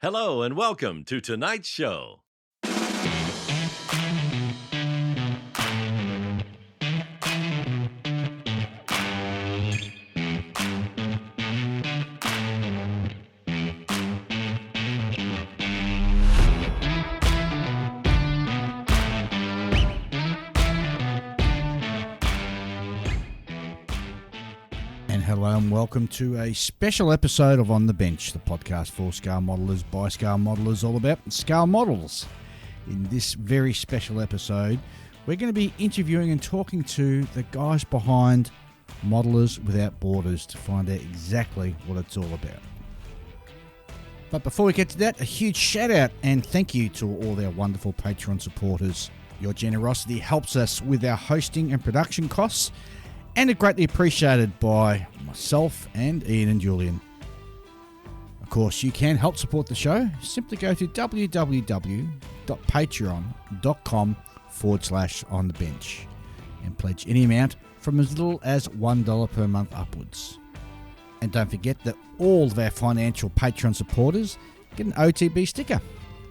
Hello and welcome to tonight's show. Hello and welcome to a special episode of On the Bench, the podcast for scale modelers by scale modelers, all about scale models. In this very special episode, we're going to be interviewing and talking to the guys behind Modelers Without Borders to find out exactly what it's all about. But before we get to that, a huge shout out and thank you to all our wonderful Patreon supporters. Your generosity helps us with our hosting and production costs, and are greatly appreciated by myself and Ian and Julian. Of course, you can help support the show. Simply go to www.patreon.com/onthebench and pledge any amount from as little as $1 per month upwards. And don't forget that all of our financial Patreon supporters get an OTB sticker.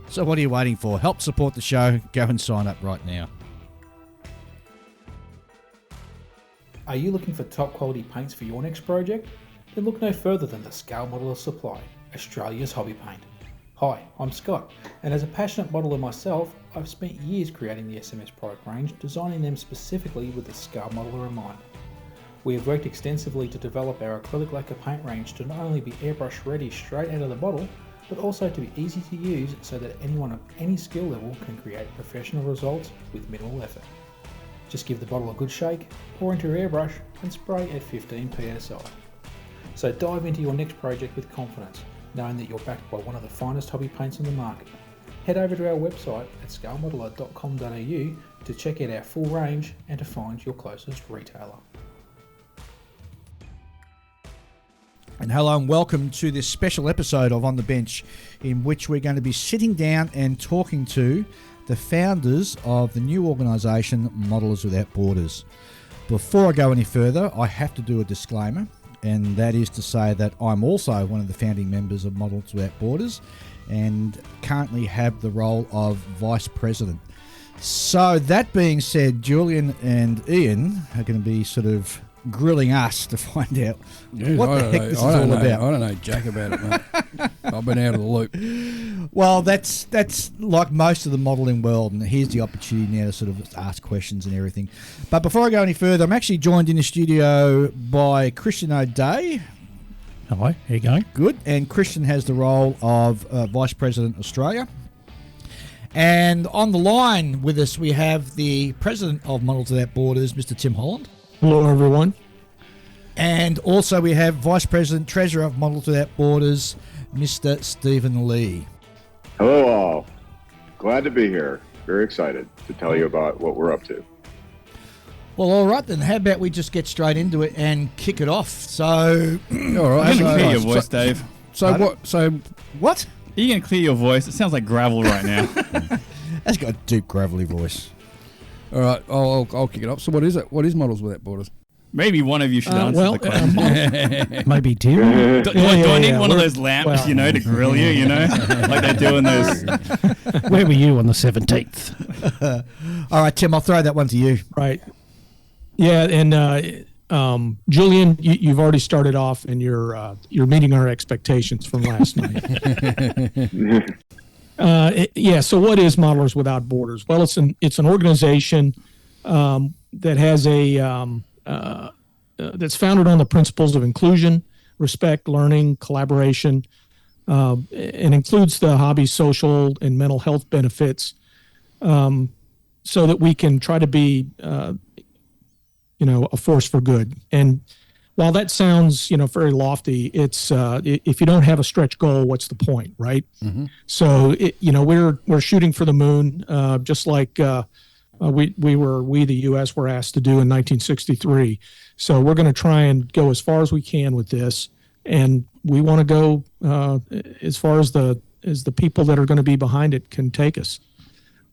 So what are you waiting for? Help support the show. Go and sign up right now. Are you looking for top quality paints for your next project? Then look no further than the Scale Modeler Supply, Australia's hobby paint. Hi, I'm Scott, and as a passionate modeler myself, I've spent years creating the SMS product range, designing them specifically with the Scale Modeler in mind. We have worked extensively to develop our acrylic lacquer paint range to not only be airbrush ready straight out of the bottle, but also to be easy to use so that anyone of any skill level can create professional results with minimal effort. Just give the bottle a good shake, pour into your airbrush and spray at 15 psi. So dive into your next project with confidence, knowing that you're backed by one of the finest hobby paints on the market. Head over to our website at scalemodeler.com.au to check out our full range and to find your closest retailer. And hello and welcome to this special episode of On the Bench, in which we're going to be sitting down and talking to the founders of the new organisation Modelers Without Borders. Before I go any further, I have to do a disclaimer, and that is to say that I'm also one of the founding members of Modelers Without Borders and currently have the role of Vice President. So that being said, Julian and Ian are going to be sort of grilling us to find out what the heck this is all about. I don't know jack about it, mate. I've been out of the loop. Well, that's like most of the modelling world, and here's the opportunity now to sort of ask questions and everything. But before I go any further, I'm actually joined in the studio by Christiaan O'Day. Hi, how you going? Good. And Christiaan has the role of Vice President Australia. And on the line with us, we have the President of Modelers Without Borders, Mr. Tim Holland. Hello, everyone. And also we have Vice President, Treasurer of Modelers Without Borders, Mr. Stephen Lee. Hello all. Glad to be here. Very excited to tell you about what we're up to. Well, all right then. How about we just get straight into it and kick it off? So, All right. You can clear your voice, Dave. What? You can clear your voice. It sounds like gravel right now. That's got a deep, gravelly voice. All right, I'll kick it up. So what is it? What is Models Without Borders? Maybe one of you should answer the question. Maybe Tim. Do I need one of those lamps, to grill you, like they do in those? Where were you on the 17th? All right, Tim, I'll throw that one to you. Right. Yeah, and Julian, you've already started off, and you're meeting our expectations from last night. So what is Modelers Without Borders? Well, it's an organization that has that's founded on the principles of inclusion, respect, learning, collaboration, and includes the hobby, social, and mental health benefits, so that we can try to be, a force for good. And while that sounds, very lofty, it's if you don't have a stretch goal, what's the point, right? Mm-hmm. So, we're shooting for the moon, just like we, the U.S., were asked to do in 1963. So we're going to try and go as far as we can with this, and we want to go as far as the people that are going to be behind it can take us.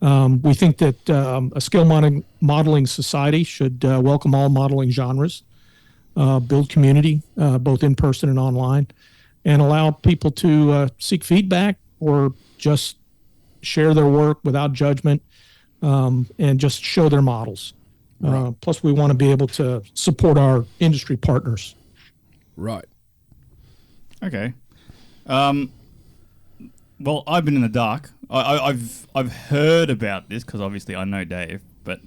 We think that a skill modeling society should welcome all modeling genres, build community, both in person and online, and allow people to seek feedback, or just share their work without judgment, and just show their models. Plus, we want to be able to support our industry partners. Right. Okay. Well, I've been in the dark. I've heard about this because obviously I know Dave, but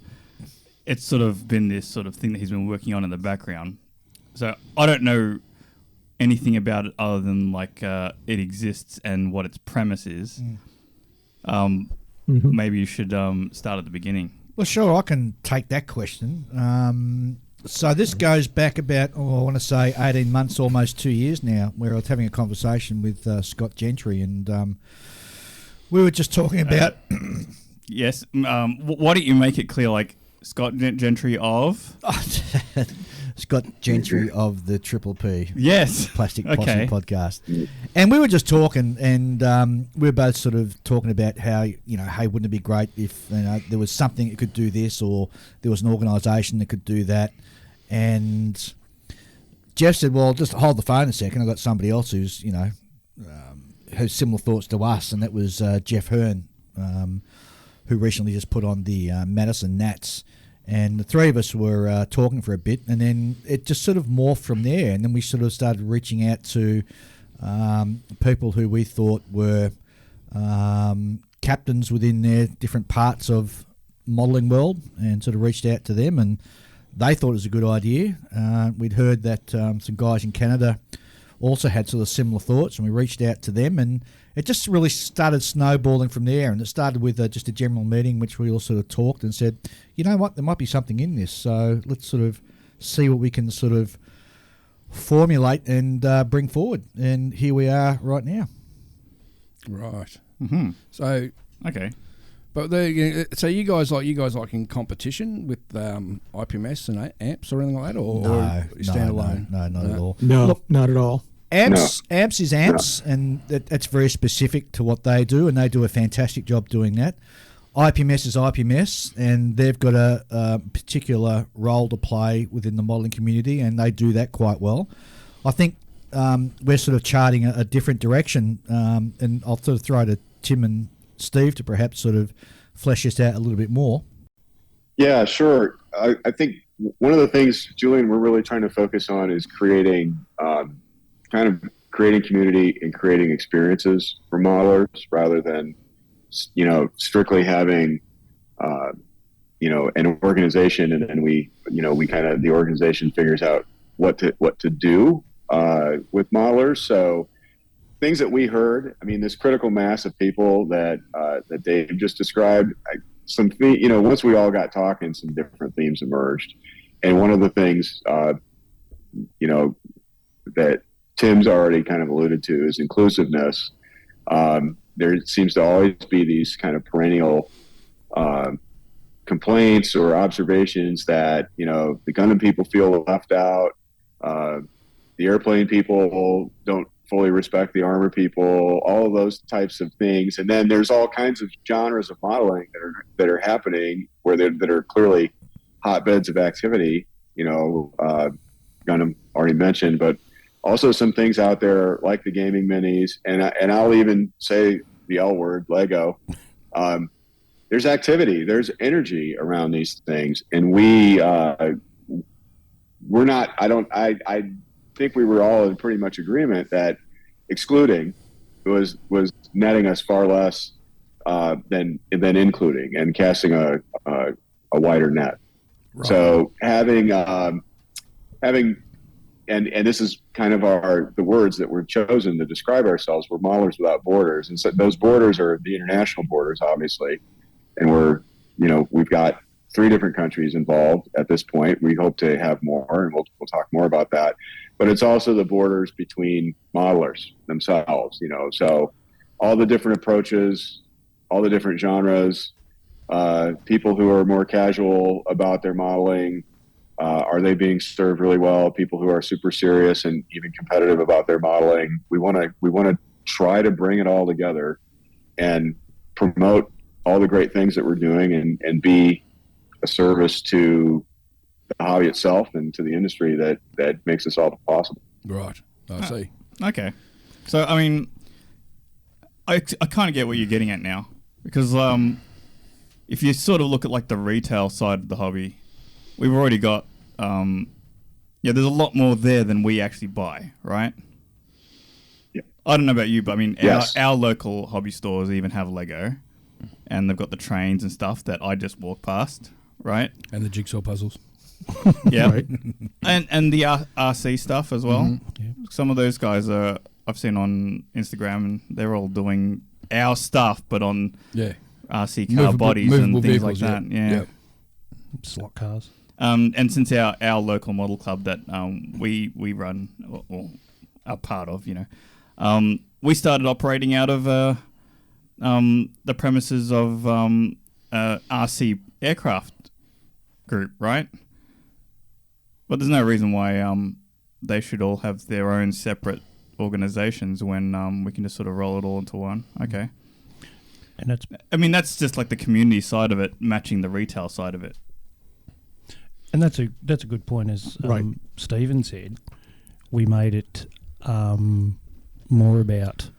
it's sort of been this sort of thing that he's been working on in the background. So I don't know anything about it other than like it exists and what its premise is. Maybe you should start at the beginning. Well, sure, I can take that question. So this goes back about, I want to say 18 months, almost 2 years now, where I was having a conversation with Scott Gentry, and we were just talking about... Yes. Why don't you make it clear, like Scott Gentry of? Scott Gentry of the Triple P. Yes. Plastic Posse podcast. And we were just talking, and we were both sort of talking about how, hey, wouldn't it be great if there was something that could do this, or there was an organisation that could do that. And Jeff said, well, just hold the phone a second. I've got somebody else who's, has similar thoughts to us, and that was Jeff Hearn, who recently just put on the Madison Nats. And the three of us were talking for a bit, and then it just sort of morphed from there. And then we sort of started reaching out to people who we thought were captains within their different parts of modelling world, and sort of reached out to them, and they thought it was a good idea. We'd heard that some guys in Canada also had sort of similar thoughts, and we reached out to them, and it just really started snowballing from there. And it started with just a general meeting, which we all sort of talked and said, you know what, there might be something in this, so let's sort of see what we can sort of formulate and bring forward. And here we are right now. Right. Mm-hmm. So, okay. But so you guys like in competition with IPMS and AMPS or anything like that, or stand alone? No, not at all. No, Look, not at all. AMPS is AMPS, and that's very specific to what they do, and they do a fantastic job doing that. IPMS is IPMS, and they've got a particular role to play within the modelling community, and they do that quite well. I think we're sort of charting a different direction, and I'll sort of throw to Tim and Steve to perhaps sort of flesh this out a little bit more. Yeah, sure. I think one of the things, Julian, we're really trying to focus on is creating creating community and creating experiences for modelers, rather than, strictly having, an organization, and then we kind of, the organization figures out what to do with modelers. So things that we heard, this critical mass of people that Dave just described, once we all got talking, some different themes emerged. And one of the things, that Tim's already kind of alluded to is inclusiveness. There seems to always be these kind of perennial complaints or observations that, the Gundam people feel left out. The airplane people don't fully respect the armor people, all of those types of things. And then there's all kinds of genres of modeling that are happening that are clearly hotbeds of activity, Gundam already mentioned, but also some things out there like the gaming minis, and I'll even say the L word, Lego. There's activity, there's energy around these things, and we're not. I think we were all in pretty much agreement that excluding was netting us far less than including and casting a wider net. Right. So having and this is kind of the words that were chosen to describe ourselves. We're modelers without borders, and so those borders are the international borders, obviously. And we've got 3 different countries involved at this point. We hope to have more, and we'll talk more about that. But it's also the borders between modelers themselves. So all the different approaches, all the different genres, people who are more casual about their modeling. Are they being served really well? People who are super serious and even competitive about their modeling. We want to try to bring it all together and promote all the great things that we're doing, and be a service to the hobby itself and to the industry that makes this all possible. Right. I see. Okay. So, I kind of get what you're getting at now, because if you sort of look at like the retail side of the hobby, we've already got there's a lot more there than we actually buy, right? Yeah. I don't know about you, but I mean, Yes. our local hobby stores even have Lego, and they've got the trains and stuff that I just walk past, right? And the jigsaw puzzles. Yeah, Right. and the RC stuff as well. Mm-hmm. Some of those guys I've seen on Instagram, and they're all doing our stuff, but on Yeah. RC car bodies and things like that. Yeah. Slot cars. And since our local model club that we run or are part of, we started operating out of the premises of RC aircraft group, right? But there's no reason why they should all have their own separate organizations when we can just sort of roll it all into one. Okay. And that's just like the community side of it matching the retail side of it. And that's a good point, as Stephen said. We made it more about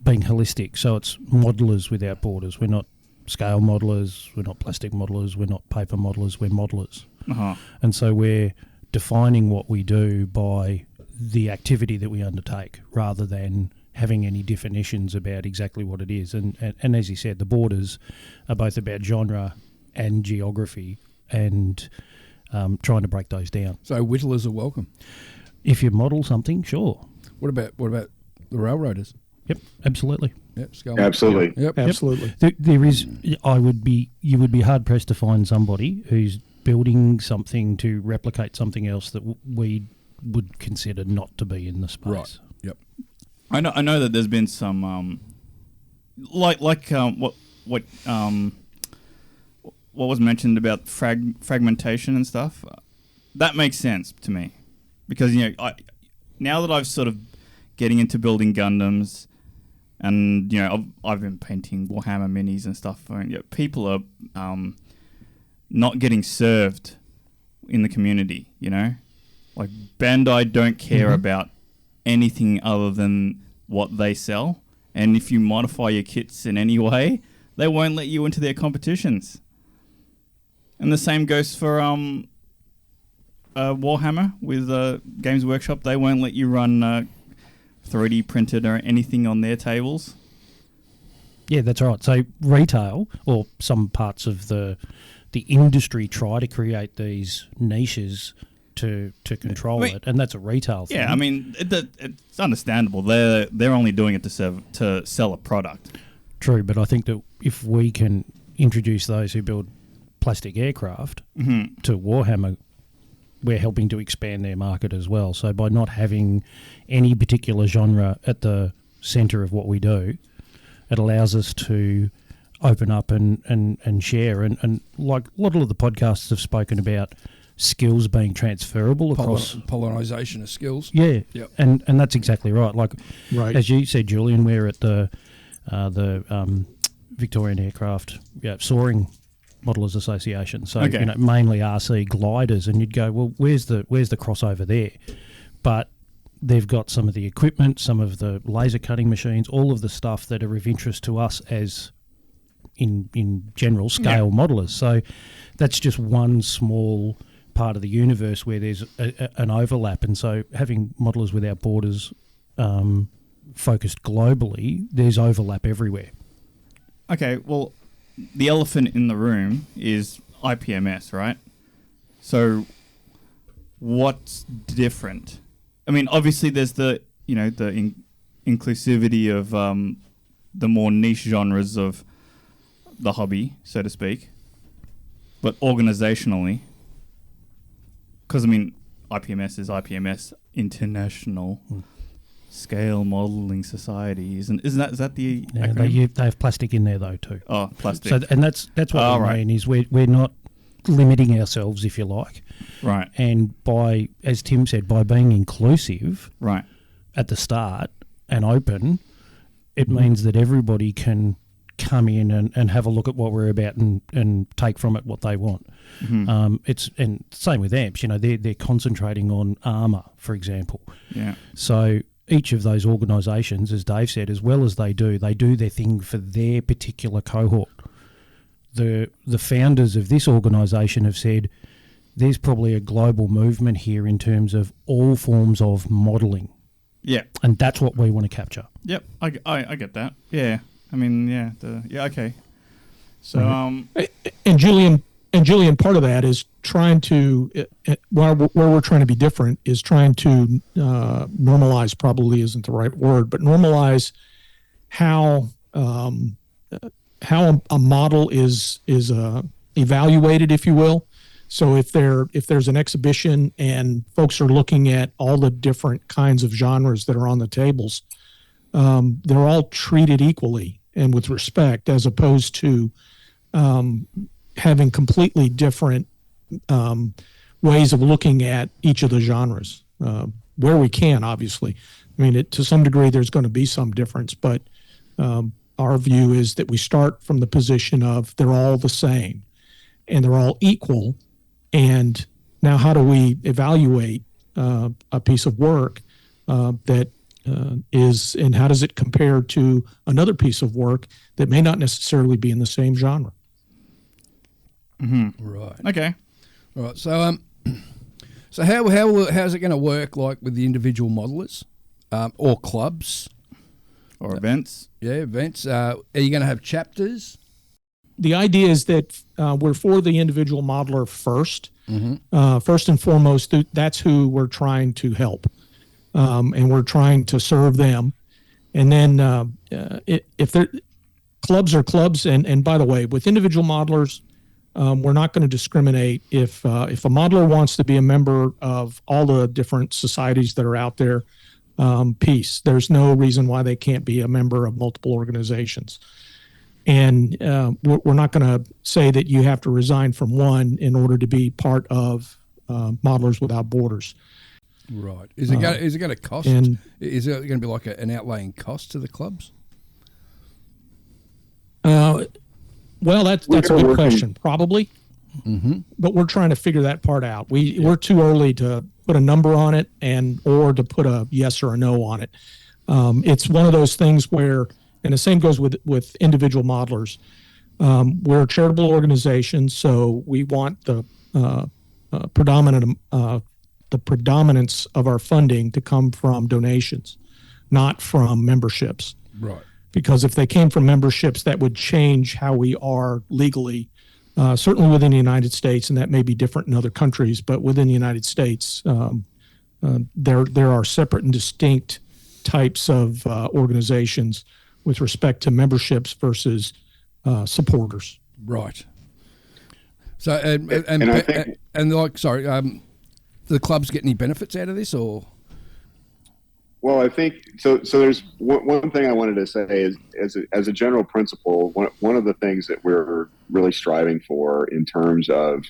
being holistic. So it's modelers without borders. We're not scale modelers. We're not plastic modelers. We're not paper modelers. We're modelers. Uh-huh. And so we're defining what we do by the activity that we undertake, rather than having any definitions about exactly what it is. And as you said, the borders are both about genre and geography, and trying to break those down. So whittlers are welcome. If you model something, sure. What about the railroaders? Yep, absolutely. Yep, Absolutely. Yep. Absolutely. There is. You would be hard pressed to find somebody who's building something to replicate something else that we would consider not to be in the space. Right. Yep. I know that there's been some what was mentioned about fragmentation and stuff. That makes sense to me, because now that I've sort of getting into building Gundams, and I've been painting Warhammer minis and stuff. People are not getting served in the community. Like Bandai don't care about anything other than what they sell, and if you modify your kits in any way, they won't let you into their competitions. And the same goes for Warhammer with Games Workshop. They won't let you run 3D printed or anything on their tables. Yeah, that's right. So retail, or some parts of the industry, try to create these niches to control it, and that's a retail thing. Yeah, it's understandable. They're only doing it to sell a product. True, but I think that if we can introduce those who build plastic aircraft to Warhammer, we're helping to expand their market as well. So by not having any particular genre at the centre of what we do, it allows us to open up and share. And like a lot of the podcasts have spoken about skills being transferable across... Pollinization of skills. Yeah, Yep. and that's exactly right. Like, as you said, Julian, we're at the Victorian Aircraft Soaring Modelers Association. So mainly RC gliders, and you'd go, well, where's the crossover there? But they've got some of the equipment, some of the laser cutting machines, all of the stuff that are of interest to us as in general scale modelers. So that's just one small part of the universe where there's an overlap, and so having Modelers Without Borders focused globally, there's overlap everywhere. Okay, well, the elephant in the room is IPMS, right? So what's different? I mean, obviously there's the inclusivity of the more niche genres of the hobby, so to speak, but organizationally, because IPMS is IPMS, International Scale Modeling Society, is that the acronym? They have plastic in there though too. Oh, plastic. So and that's what we mean is we're not limiting ourselves, if you like, right? And by, as Tim said, by being inclusive, right, at the start and open, it means that everybody can come in and have a look at what we're about and take from it what they want. And same with amps. They're concentrating on armour, for example. Yeah. So each of those organisations, as Dave said, as well as they do their thing for their particular cohort. The founders of this organisation have said there's probably a global movement here in terms of all forms of modelling. Yeah. And that's what we want to capture. Yep, I get that. Yeah. I mean, yeah. Okay. So, And Julian, part of that is trying to, where we're trying to be different is trying to normalize, probably isn't the right word, but normalize how a model is evaluated, if you will. So if there's an exhibition and folks are looking at all the different kinds of genres that are on the tables, they're all treated equally and with respect, as opposed to having completely different ways of looking at each of the genres, where we can, obviously. I mean, to some degree, there's going to be some difference, but our view is that we start from the position of they're all the same and they're all equal. And now how do we evaluate a piece of work that is, and how does it compare to another piece of work that may not necessarily be in the same genre? Mm-hmm. Right. Okay. All right. So so how's it going to work, like with the individual modelers, or clubs, or events? Yeah, events. Are you going to have chapters? The idea is that we're for the individual modeler first. Mm-hmm. First and foremost, that's who we're trying to help, and we're trying to serve them. And then if they're clubs are clubs, and by the way, with individual modelers, we're not going to discriminate. If a modeler wants to be a member of all the different societies that are out there, peace. There's no reason why they can't be a member of multiple organizations. And we're not going to say that you have to resign from one in order to be part of Modelers Without Borders. Right. Is it going to cost? And is it going to be like an outlaying cost to the clubs? Well, that's a good question. Probably. Mm-hmm. But we're trying to figure that part out. We're too early to put a number on it or to put a yes or a no on it. It's one of those things where, and the same goes with individual modelers. We're a charitable organization, so we want the predominance of our funding to come from donations, not from memberships. Right. Because if they came from memberships, that would change how we are legally, certainly within the United States, and that may be different in other countries, but within the United States, there are separate and distinct types of organizations with respect to memberships versus supporters. Right. So, the clubs get any benefits out of this, or? Well, I think so. There's one thing I wanted to say is, as a general principle, one of the things that we're really striving for in terms of,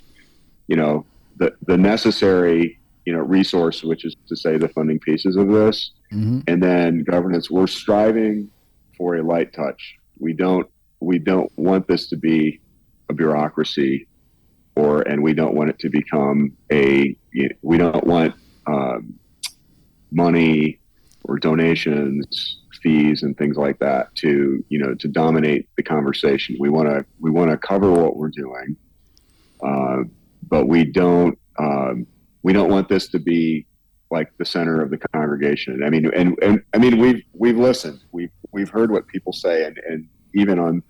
the necessary, resource, which is to say the funding pieces of this, mm-hmm. and then governance. We're striving for a light touch. We don't want this to be a bureaucracy, and we don't want it to become we don't want money or donations, fees, and things like that to dominate the conversation. We want to cover what we're doing, but we don't want this to be like the center of the congregation. I mean, and I mean, we've listened, we've heard what people say, and even on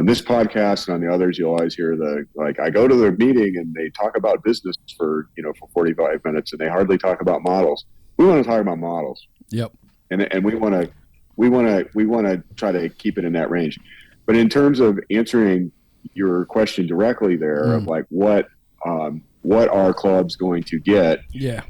this podcast and on the others, you'll always hear I go to their meeting and they talk about business for 45 minutes and they hardly talk about models. We want to talk about models. Yep. And we want to try to keep it in that range. But in terms of answering your question directly there, of like what are clubs going to get? Yeah.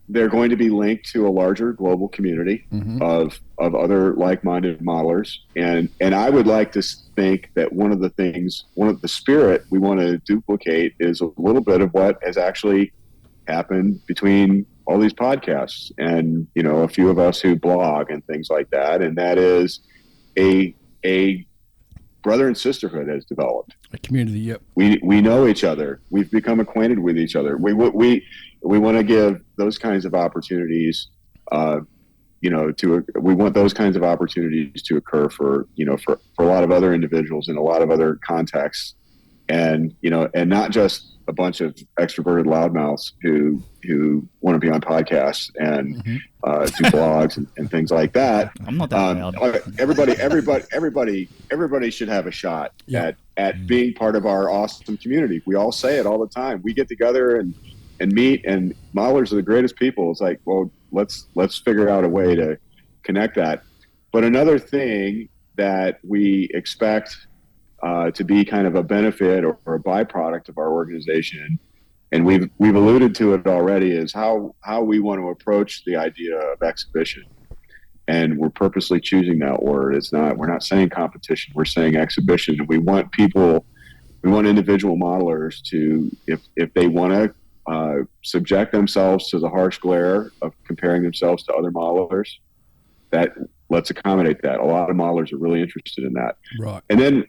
They're going to be linked to a larger global community mm-hmm. of other like-minded modelers. And I would like to think that one of the spirit we want to duplicate is a little bit of what has actually happened between all these podcasts and, a few of us who blog and things like that. And that is a brother and sisterhood has developed. A community, yep. We know each other. We've become acquainted with each other. We want to give those kinds of opportunities. We want those kinds of opportunities to occur for a lot of other individuals in a lot of other contexts, and not just a bunch of extroverted loudmouths who want to be on podcasts and do blogs and things like that. I'm not that loud. Everybody should have a shot at being part of our awesome community. We all say it all the time. We get together and meet, and modelers are the greatest people. It's like, well, let's figure out a way to connect that. But another thing that we expect to be kind of a benefit or a byproduct of our organization, and we've alluded to it already, is how we want to approach the idea of exhibition. And we're purposely choosing that word. We're not saying competition, we're saying exhibition. And we want individual modelers to, if they want to subject themselves to the harsh glare of comparing themselves to other modelers, that let's accommodate that. A lot of modelers are really interested in that. Right. And then,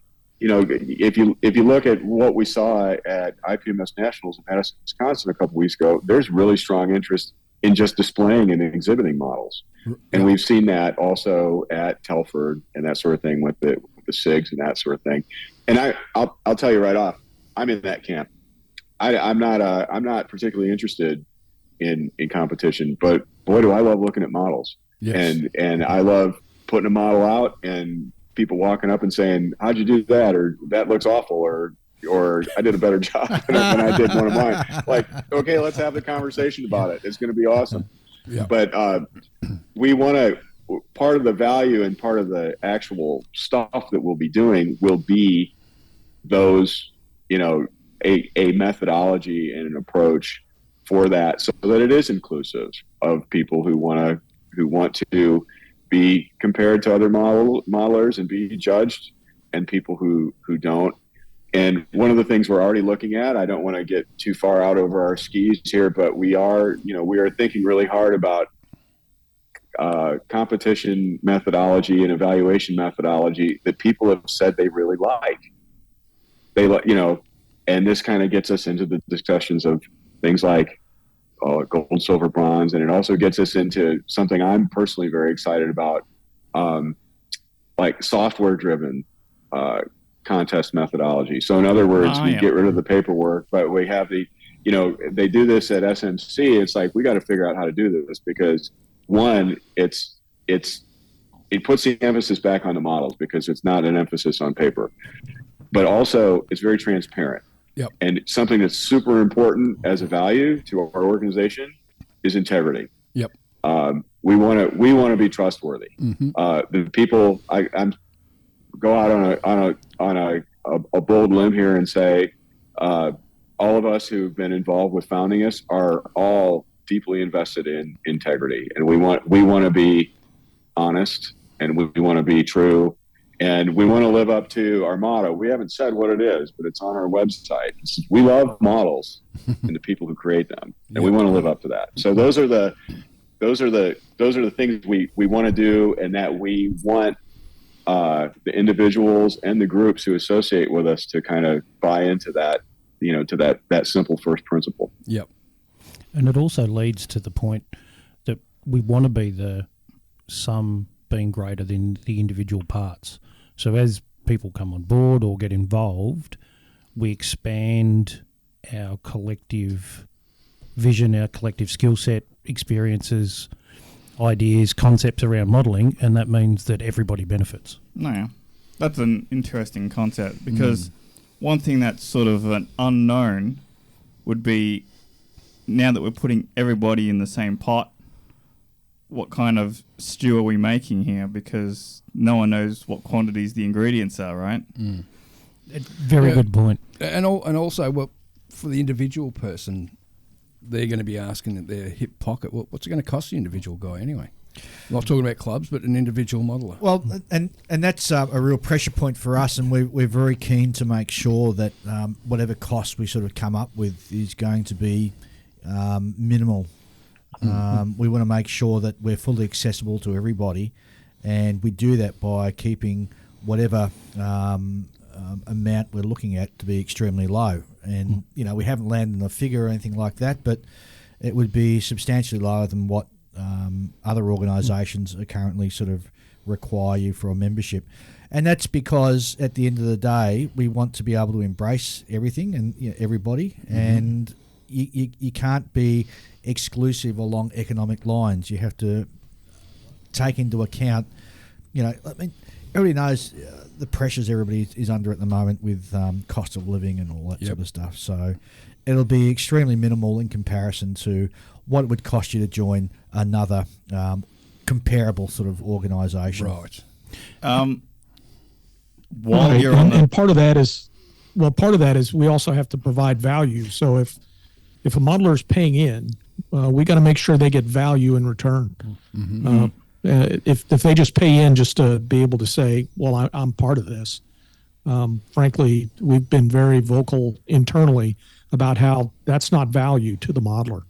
if you look at what we saw at IPMS Nationals in Madison, Wisconsin a couple weeks ago, there's really strong interest in just displaying and exhibiting models. And we've seen that also at Telford and that sort of thing with the SIGs and that sort of thing. And I'll tell you right off, I'm in that camp. I'm not particularly interested in competition, but boy, do I love looking at models. Yes. And I love putting a model out and people walking up and saying, "How'd you do that?" or "That looks awful," or "I did a better job than I did one of mine." Like, okay, let's have the conversation about it. It's going to be awesome. Yeah. But we want to. Part of the value and part of the actual stuff that we'll be doing will be those, a methodology and an approach for that, so that it is inclusive of people who want to be compared to other modelers and be judged, and people who don't. And one of the things we're already looking at, I don't want to get too far out over our skis here, but we are thinking really hard about competition methodology and evaluation methodology that people have said they really like. And this kind of gets us into the discussions of things like gold, silver, bronze, and it also gets us into something I'm personally very excited about, like software-driven contest methodology. So in other words, we get rid of the paperwork, but we have they do this at SMC. It's like, we got to figure out how to do this, because one, it puts the emphasis back on the models because it's not an emphasis on paper, but also it's very transparent. Yep. And something that's super important as a value to our organization is integrity. Yep. We want to be trustworthy. Mm-hmm. The people, I'm go out on a bold limb here and say, all of us who've been involved with founding us are all deeply invested in integrity, and we want to be honest, and we want to be true. And we want to live up to our motto. We haven't said what it is, but it's on our website. We love models and the people who create them, and we want to live up to that. So those are the things we want to do, and that we want the individuals and the groups who associate with us to kind of buy into that, to that simple first principle. Yep. And it also leads to the point that we want to be the sum being greater than the individual parts. So as people come on board or get involved, we expand our collective vision, our collective skill set, experiences, ideas, concepts around modelling, and that means that everybody benefits. No, yeah. That's an interesting concept, because one thing that's sort of an unknown would be, now that we're putting everybody in the same pot, what kind of stew are we making here? Because no one knows what quantities the ingredients are, right? Mm. Very good point. And also, well, for the individual person, they're going to be asking at their hip pocket, well, what's it going to cost the individual guy anyway? I'm not talking about clubs, but an individual modeler. Well, and that's a real pressure point for us, and we're very keen to make sure that whatever cost we sort of come up with is going to be minimal. We want to make sure that we're fully accessible to everybody, and we do that by keeping whatever amount we're looking at to be extremely low. And, we haven't landed on a figure or anything like that, but it would be substantially lower than what other organisations are currently sort of require you for a membership. And that's because at the end of the day, we want to be able to embrace everything and everybody, and you can't be exclusive along economic lines. You have to take into account, everybody knows the pressures everybody is under at the moment with cost of living and all that sort of stuff. So it'll be extremely minimal in comparison to what it would cost you to join another comparable sort of organisation. Right. And part of that is we also have to provide value. So if a modeler is paying in, we got to make sure they get value in return. If they just pay in just to be able to say, well, I'm part of this. Frankly, we've been very vocal internally about how that's not value to the modeler.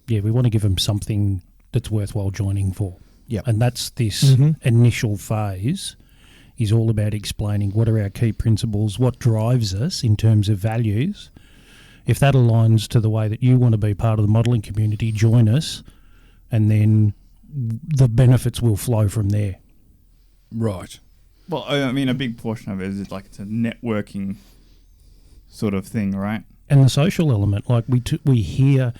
Yeah, we want to give them something that's worthwhile joining for. Yeah, and that's this initial phase is all about explaining what are our key principles, what drives us in terms of values. If that aligns to the way that you want to be part of the modelling community, join us, and then the benefits will flow from there. Right. Well, I mean, a big portion of it is like it's a networking sort of thing, right? And the social element, like we hear,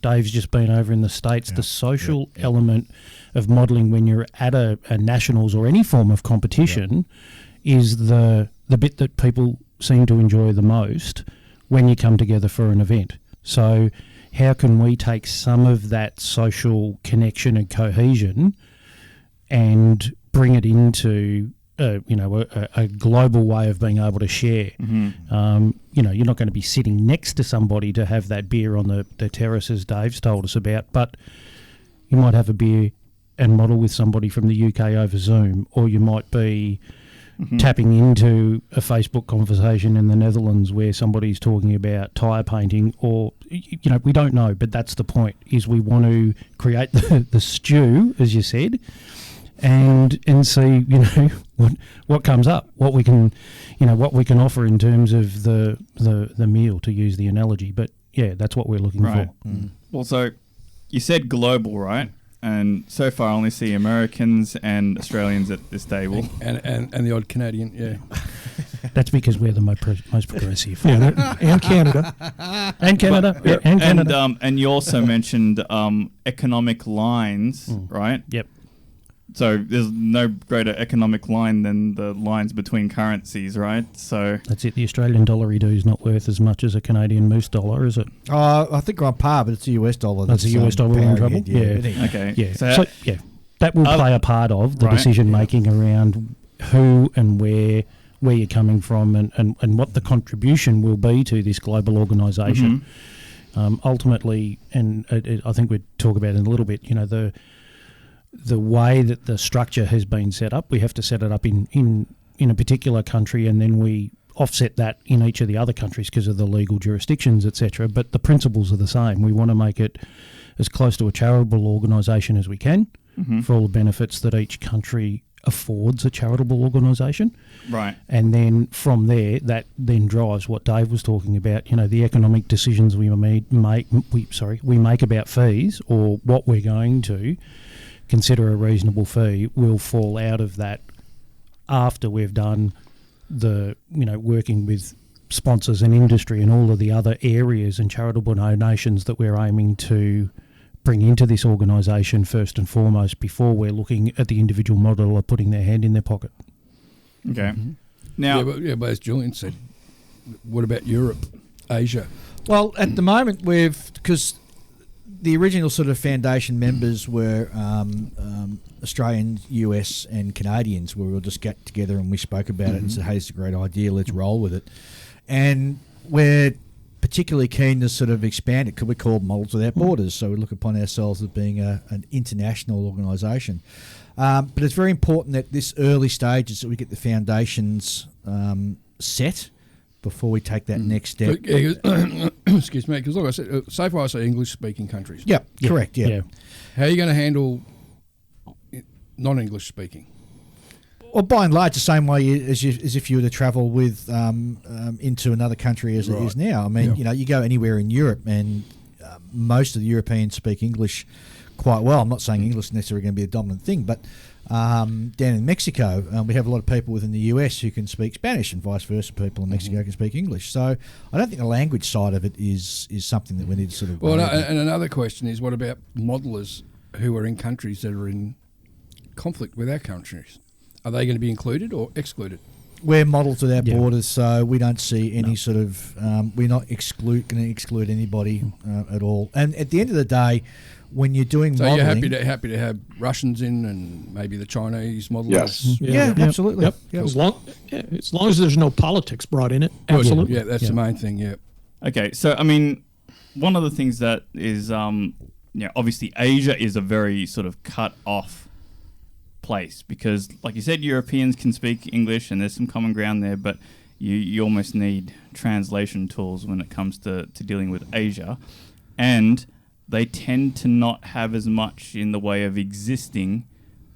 Dave's just been over in the States, the social element of modelling when you're at a nationals or any form of competition is the bit that people seem to enjoy the most when you come together for an event. So how can we take some of that social connection and cohesion and bring it into a global way of being able to share? You're not going to be sitting next to somebody to have that beer on the terrace, as Dave's told us about, but you might have a beer and model with somebody from the UK over Zoom, or you might be tapping into a Facebook conversation in the Netherlands where somebody's talking about tyre painting, or we don't know, but that's the point, is we want to create the stew, as you said, and see what comes up, what we can offer in terms of the meal, to use the analogy. But yeah, that's what we're looking for. Well, so you said global, right? And so far I only see Americans and Australians at this table. And the odd Canadian, yeah. That's because we're the most progressive. And Canada. And Canada. And Canada. And you also mentioned economic lines, right? Yep. So there's no greater economic line than the lines between currencies, right? So that's it. The Australian dollar-y-do is not worth as much as a Canadian moose dollar, is it? I think we're on par, but it's a US dollar. That's a US dollar we're in trouble? Yeah. Okay. Yeah. So that will play a part of the decision-making around who and where you're coming from and what the contribution will be to this global organisation. Ultimately, and I think we'd talk about it in a little bit, the way that the structure has been set up, we have to set it up in a particular country, and then we offset that in each of the other countries because of the legal jurisdictions, etc. But the principles are the same. We want to make it as close to a charitable organisation as we can for all the benefits that each country affords a charitable organisation. Right. And then from there, that then drives what Dave was talking about, the economic decisions we make about fees, or what we're going to consider a reasonable fee, will fall out of that after we've done the, working with sponsors and industry and all of the other areas and charitable donations that we're aiming to bring into this organisation first and foremost, before we're looking at the individual modeler putting their hand in their pocket. Okay. Now, but as Julian said, what about Europe, Asia? Well, at the moment because the original sort of foundation members were Australians, US and Canadians, where we'll just get together and we spoke about it and said, hey, it's a great idea, let's roll with it. And we're particularly keen to sort of expand it. Could we call Models Without Borders? So we look upon ourselves as being an international organisation. But it's very important that this early stages that we get the foundations set before we take that next step. Excuse me, because like I said, so far I say English-speaking countries. Yeah, correct, yeah. How are you going to handle non-English speaking? Well, by and large, the same way as if you were to travel with into another country as it is now. I mean, you go anywhere in Europe, and most of the Europeans speak English quite well. I'm not saying English is necessarily going to be a dominant thing, but down in Mexico, we have a lot of people within the US who can speak Spanish, and vice versa. People in Mexico can speak English. So I don't think the language side of it is something that we need to sort of. Well, and another question is, what about modelers who are in countries that are in conflict with our countries? Are they going to be included or excluded? We're models at our borders, so we don't see any sort of. We're not going to exclude anybody at all. And at the end of the day, when you're doing so modeling, you're happy to have Russians in and maybe the Chinese modelers. Yes. Yeah, absolutely. Yep. Yep. As long as there's no politics brought in it, absolutely. Yeah, that's the main thing. Yeah. Okay, so I mean, one of the things that is, obviously Asia is a very sort of cut off place because, like you said, Europeans can speak English and there's some common ground there, but you almost need translation tools when it comes to dealing with Asia, and they tend to not have as much in the way of existing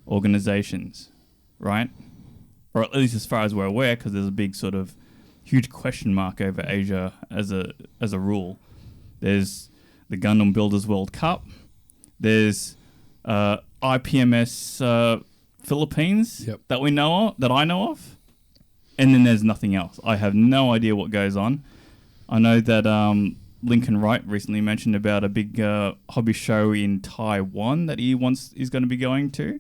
organizations, right? Or at least as far as we're aware, because there's a big sort of huge question mark over Asia as a rule. There's the Gundam Builders World Cup. There's IPMS Philippines that I know of, and then there's nothing else. I have no idea what goes on. I know that Lincoln Wright recently mentioned about a big hobby show in Taiwan that he is going to be going to.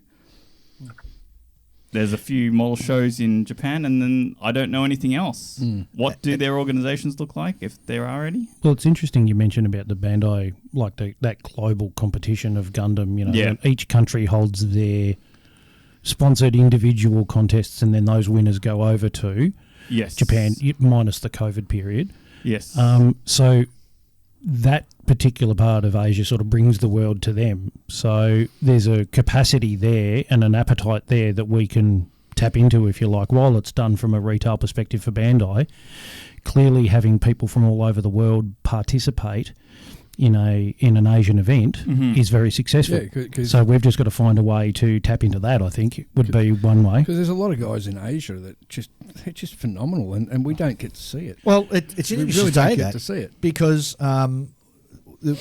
There's a few model shows in Japan, and then I don't know anything else. What do their organizations look like, if there are any? Well, it's interesting you mentioned about the Bandai, like that global competition of Gundam. And each country holds their sponsored individual contests, and then those winners go over to Japan, minus the COVID period. Yes. So that particular part of Asia sort of brings the world to them. So there's a capacity there and an appetite there that we can tap into, if you like, while it's done from a retail perspective for Bandai. Clearly having people from all over the world participate in an Asian event is very successful. Yeah, so we've just got to find a way to tap into that, I think, would be one way. Because there's a lot of guys in Asia that they're just phenomenal, and we don't get to see it. Well, it's interesting really to say don't get that to see it. because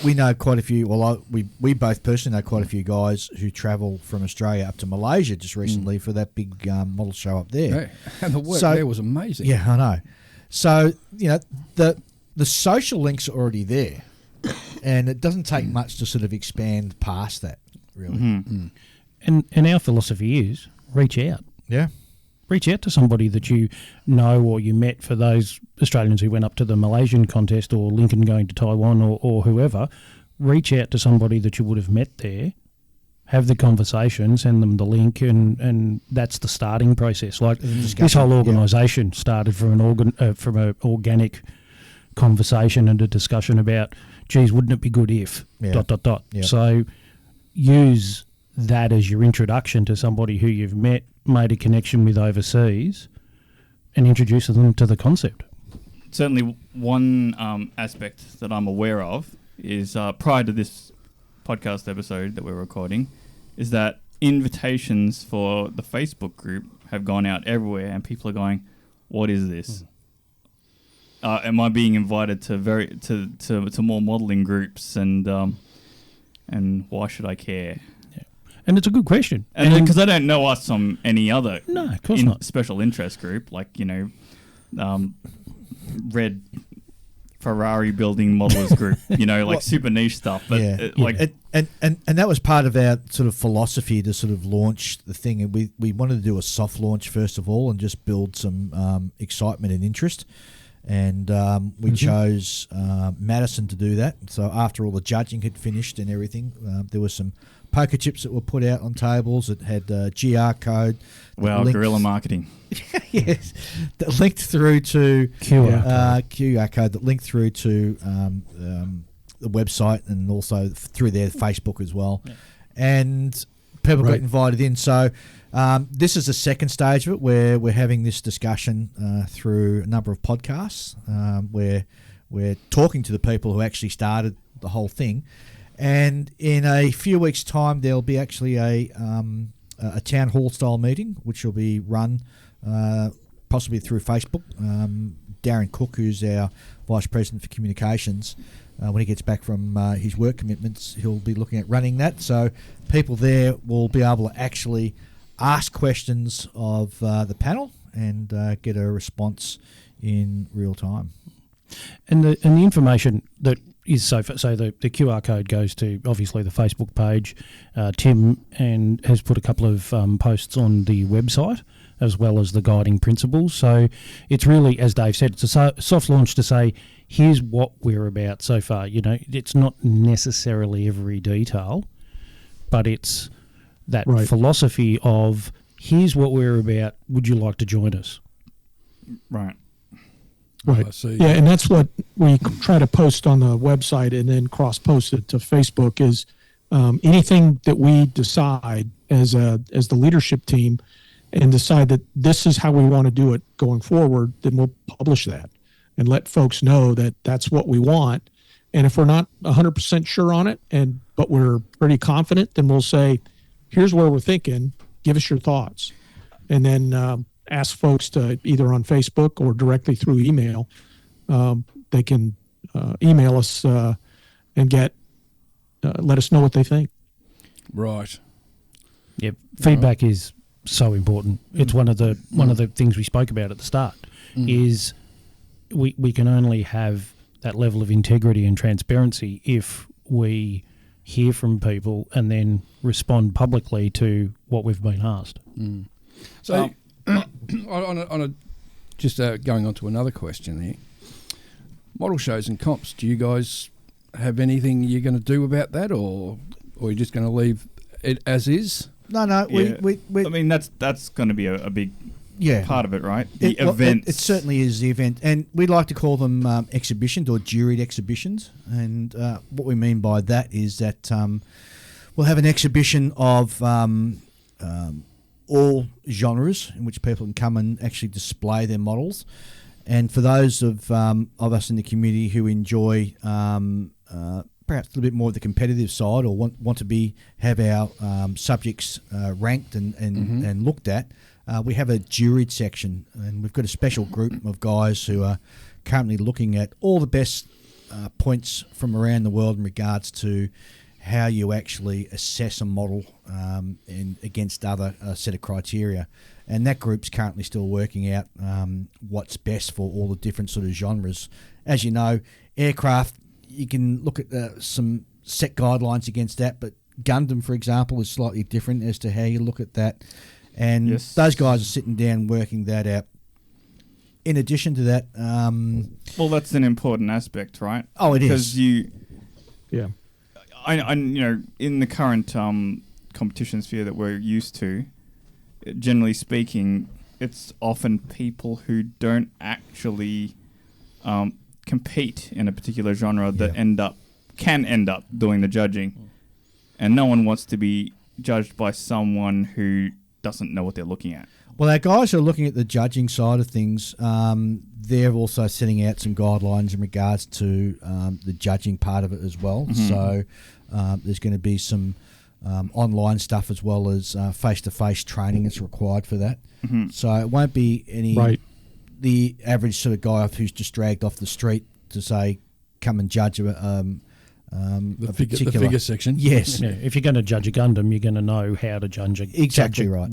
we know quite a few. Well, we both personally know quite a few guys who travel from Australia up to Malaysia just recently for that big model show up there. Yeah. And the work there was amazing. Yeah, I know. So the social links are already there. And it doesn't take much to sort of expand past that, really. And our philosophy is reach out. Yeah. Reach out to somebody that you know or you met. For those Australians who went up to the Malaysian contest, or Lincoln going to Taiwan, or whoever, reach out to somebody that you would have met there, have the conversation, send them the link, and that's the starting process. Like this whole organisation started from an organic conversation and a discussion about, geez, wouldn't it be good if ... Yeah. So use that as your introduction to somebody who you've met, made a connection with overseas, and introduce them to the concept. Certainly one aspect that I'm aware of is prior to this podcast episode that we're recording is that invitations for the Facebook group have gone out everywhere, and people are going, what is this? Am I being invited to more modelling groups, and why should I care? Yeah. And it's a good question. And because I don't know us from any other of course not. Special interest group, like, red Ferrari building modelers group, like super niche stuff. But and that was part of our sort of philosophy to sort of launch the thing. And we wanted to do a soft launch first of all and just build some excitement and interest. And we chose Madison to do that. So after all the judging had finished and everything, there were some poker chips that were put out on tables that had GR code. Wow, guerrilla marketing. Yes, that linked through to QR code that linked through to the website and also through their Facebook as well. Yeah. And people got invited in. So this is the second stage of it, where we're having this discussion through a number of podcasts where we're talking to the people who actually started the whole thing. And in a few weeks' time, there'll be actually a a town hall style meeting, which will be run possibly through Facebook. Darren Cook, who's our Vice President for Communications, when he gets back from his work commitments, he'll be looking at running that. So people there will be able to actually ask questions of the panel and get a response in real time. And the information that is so the QR code goes to obviously the Facebook page. Tim and has put a couple of posts on the website as well as the guiding principles. So it's really, as Dave said, it's a soft launch to say, here's what we're about so far. You know, it's not necessarily every detail, but it's that philosophy of, here's what we're about. Would you like to join us? Right. Right. Yeah, and that's what we try to post on the website and then cross-post it to Facebook is anything that we decide as the leadership team and decide that this is how we want to do it going forward, then we'll publish that and let folks know that that's what we want. And if we're not 100% sure on it, but we're pretty confident, then we'll say, here's where we're thinking, give us your thoughts. And then ask folks to either on Facebook or directly through email. They can email us and let us know what they think. Right. Yep. Feedback is so important. It's one of the things we spoke about at the start. Is we can only have that level of integrity and transparency if we hear from people and then respond publicly to what we've been asked. So. Just going on to another question here. Model shows and comps, do you guys have anything you're going to do about that, or are you just going to leave it as is? No. Yeah. We I mean, that's going to be a big part of it, right? The events. It certainly is the event. And we like to call them exhibitions or juried exhibitions. And what we mean by that is that we'll have an exhibition of all genres in which people can come and actually display their models. And for those of us in the community who enjoy perhaps a little bit more of the competitive side or want to have our subjects ranked and looked at, we have a juried section, and we've got a special group of guys who are currently looking at all the best points from around the world in regards to how you actually assess a model against other set of criteria. And that group's currently still working out what's best for all the different sort of genres. As you know, aircraft, you can look at some set guidelines against that, but Gundam, for example, is slightly different as to how you look at that. And those guys are sitting down working that out. In addition to that... well, that's an important aspect, right? Oh, it is. Because I in the current competition sphere that we're used to, generally speaking, it's often people who don't actually compete in a particular genre that can end up doing the judging, and no one wants to be judged by someone who doesn't know what they're looking at. Well, our guys who are looking at the judging side of things, they're also setting out some guidelines in regards to the judging part of it as well. So there's going to be some online stuff as well as face-to-face training that's required for that. So it won't be the average sort of guy who's just dragged off the street to say, come and judge the figure section. Yes. Yeah, if you're going to judge a Gundam, you're going to know how to judge a Exactly right.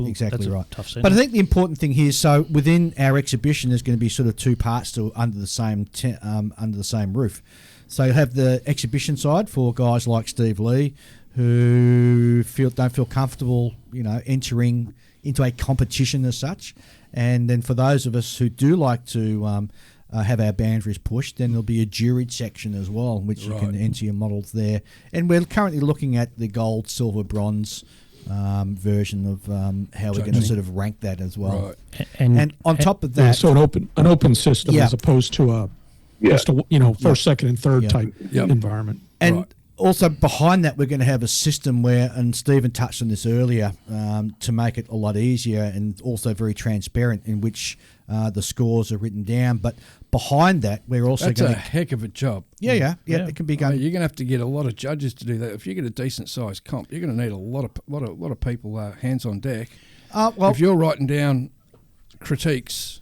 Tough but I think the important thing here, so within our exhibition, there's going to be sort of two parts to under the same roof. So you'll have the exhibition side for guys like Steve Lee who don't feel comfortable, entering into a competition as such. And then for those of us who do like to have our boundaries pushed, then there'll be a juried section as well, in which you can enter your models there. And we're currently looking at the gold, silver, bronze version of how we're going to sort of rank that as well. Right. And on top of that, so an open system as opposed to first, second, and third type environment. And also behind that, we're going to have a system where, and Stephen touched on this earlier, to make it a lot easier and also very transparent, in which the scores are written down. But behind that, we're also That's going a to... heck of a job. Yeah, it can be I mean, done. you're going to have to get a lot of judges to do that. If you get a decent sized comp, you're going to need a lot of people hands on deck. Well, if you're writing down critiques,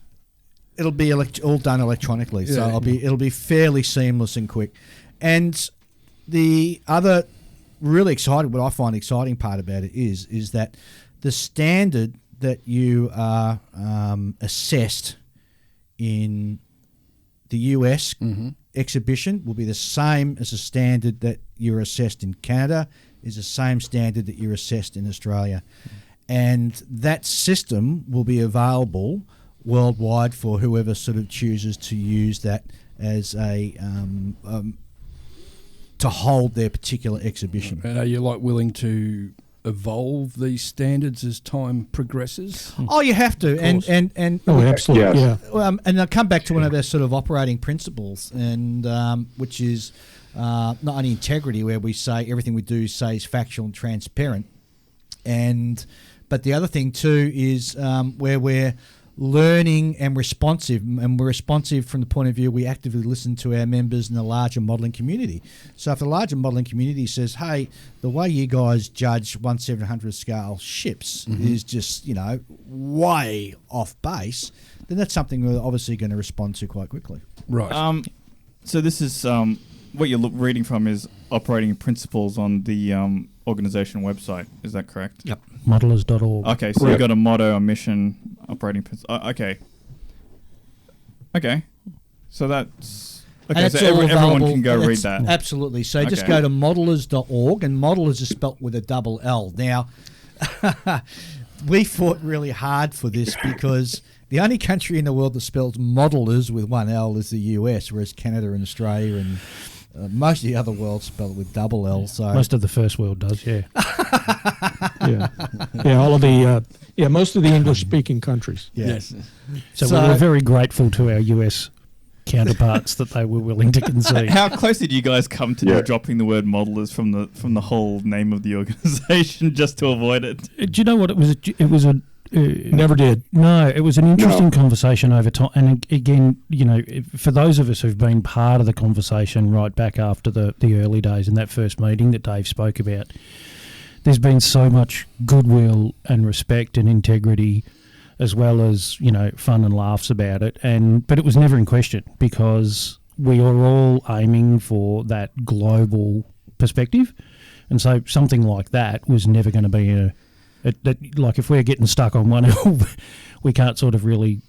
it'll be all done electronically, so it'll be fairly seamless and quick. And the other really exciting, what I find exciting part about it is that the standard that you are assessed in the US exhibition will be the same as the standard that you're assessed in Canada, is the same standard that you're assessed in Australia. And that system will be available worldwide for whoever sort of chooses to use that as a to hold their particular exhibition. and are you willing to evolve these standards as time progresses? Oh, you have to, and Oh, absolutely. Yes. Yeah. and I'll come back to one of our sort of operating principles, and which is not only integrity, where we say everything we do is factual and transparent, but the other thing too is where we're learning and responsive, and we're responsive from the point of view we actively listen to our members in the larger modelling community. So if the larger modelling community says, hey, the way you guys judge 1/700 scale ships is just, way off base, then that's something we're obviously going to respond to quite quickly. Right. So this is what you're reading from is operating principles on the organisation website. Is that correct? Yep. Modelers.org. Okay, so you've got a motto, a mission, operating principle. Okay. So that's... Okay, And so it's all everyone available. can go read That's- that. Absolutely. So just Okay. go to modelers.org, and modelers is spelt with a double L. Now, we fought really hard for this because the only country in the world that spells modelers with one L is the US, whereas Canada and Australia and most of the other world spell it with double L. So Most of the first world does, yeah. All of the most of the English speaking countries. yes. So, So- we were very grateful to our US counterparts that they were willing to concede. How close did you guys come to Yeah. dropping the word modelers from the whole name of the organisation just to avoid it? Do you know what it was? It was a Never did. No, it was an interesting conversation over time. And again, for those of us who've been part of the conversation right back after the early days in that first meeting that Dave spoke about, there's been so much goodwill and respect and integrity, as well as, fun and laughs about it. But it was never in question because we are all aiming for that global perspective. And so something like that was never going to be like if we're getting stuck on one L, we can't sort of really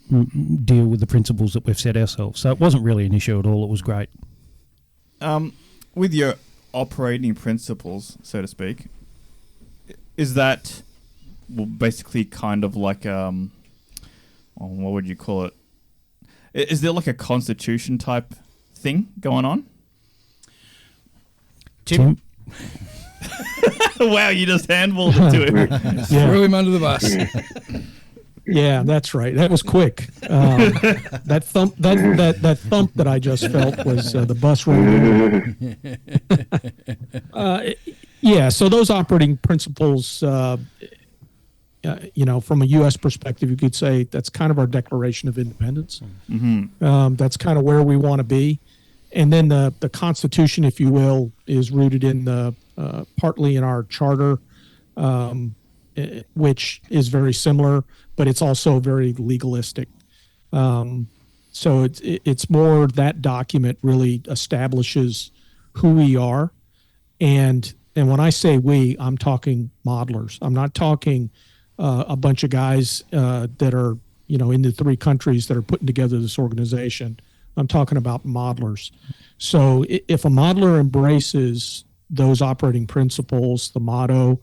deal with the principles that we've set ourselves. So it wasn't really an issue at all. It was great. With your operating principles, so to speak, is that basically kind of like what would you call it? Is there like a constitution type thing going on? Tim? Wow, you just handballed it to him. Threw him under the bus. Yeah, that's right. That was quick. That thump that I just felt was the bus rolling. So those operating principles, from a U.S. perspective, you could say that's kind of our Declaration of Independence. That's kind of where we want to be. And then the Constitution, if you will, is rooted in partly in our charter, which is very similar, but it's also very legalistic. So it's more that document really establishes who we are, and when I say we, I'm talking modelers. I'm not talking a bunch of guys that are in the three countries that are putting together this organization. I'm talking about modelers. So if a modeler embraces those operating principles, the motto,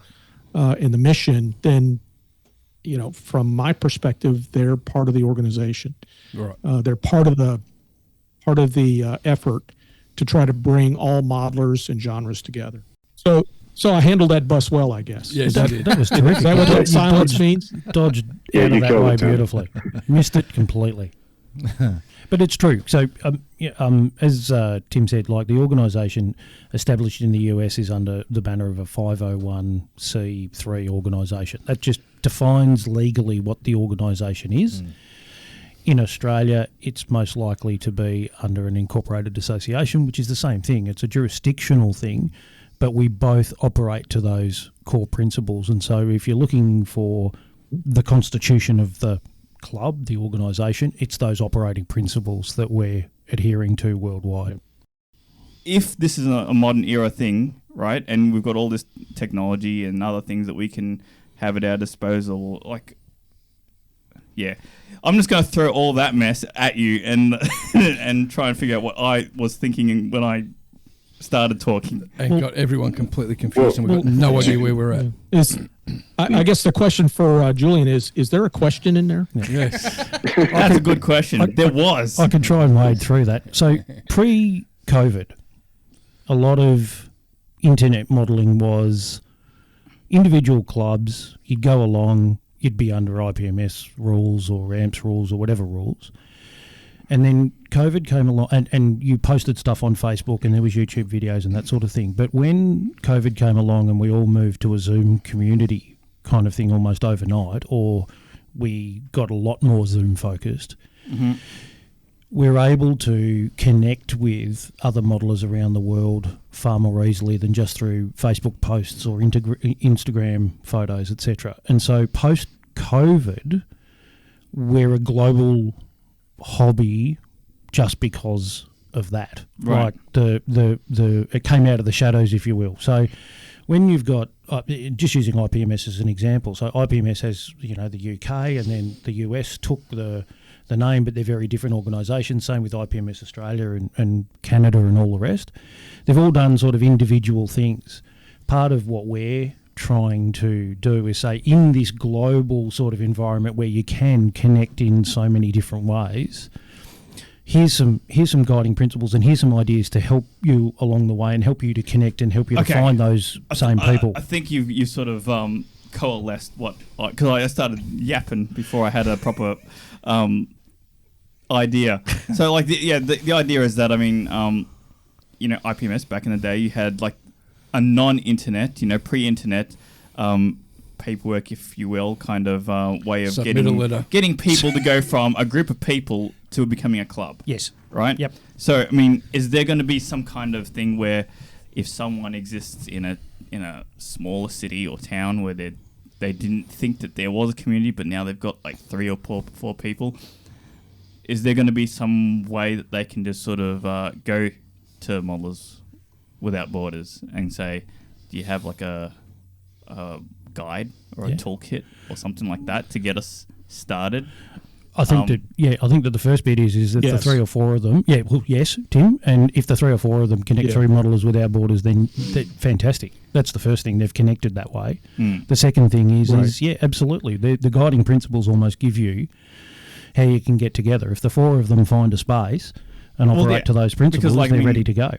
and the mission, then, from my perspective, they're part of the organization. Right. They're part of the effort to try to bring all modelers and genres together. So I handled that bus well, I guess. Yes, you did. That was terrific. Is that what that You silence means? Dodged Yeah, out you of that killed way it, Tim. beautifully. Missed it completely. But it's true. So, as Tim said, like the organisation established in the US is under the banner of a 501c3 organisation. That just defines legally what the organisation is. in Australia, it's most likely to be under an incorporated association, which is the same thing. It's a jurisdictional thing, but we both operate to those core principles. And so if you're looking for the constitution of the club, the organisation, it's those operating principles that we're adhering to worldwide. If this is a modern era thing, right, and we've got all this technology and other things that we can have at our disposal, like, yeah, I'm just going to throw all that mess at you and and try and figure out what I was thinking when I started talking. And got everyone completely confused, and we've got no idea where we're at. I guess the question for Julian is there a question in there? Yes. That's a good question. There was. I can try and wade through that. So pre-COVID, a lot of internet modelling was individual clubs. You'd go along, you'd be under IPMS rules or AMPS rules or whatever rules. And then COVID came along and you posted stuff on Facebook and there was YouTube videos and that sort of thing. But when COVID came along and we all moved to a Zoom community kind of thing almost overnight, or we got a lot more Zoom focused, we're able to connect with other modelers around the world far more easily than just through Facebook posts or Instagram photos, etc. And so post-COVID, we're a global hobby just because of that. Right. Like it came out of the shadows, if you will. So when you've got just using IPMS as an example, so IPMS has the UK and then the US took the name, but they're very different organisations. Same with IPMS Australia and Canada and all the rest. They've all done sort of individual things. Part of what we're trying to do is say, in this global sort of environment where you can connect in so many different ways, here's some guiding principles and here's some ideas to help you along the way and help you to connect and help you to find those same people. I think you sort of coalesced because I started yapping before I had a proper idea. So like the idea is that, I mean, IPMS back in the day, you had like a non-internet, pre-internet paperwork, if you will, kind of way of getting people to go from a group of people to becoming a club. Yes. Right? Yep. So, I mean, is there going to be some kind of thing where if someone exists in a smaller city or town where they didn't think that there was a community, but now they've got like 3 or 4 people, is there going to be some way that they can just sort of go to Modelers Without Borders and say, do you have like a guide or a toolkit or something like that to get us started? I think that the first bit is that the 3 or 4 of them, yes, Tim, and if the 3 or 4 of them connect through Modelers Without Borders, then fantastic. That's the first thing, they've connected that way. The second thing is absolutely, the guiding principles almost give you how you can get together. If the 4 of them find a space and operate to those principles, because, they're ready to go.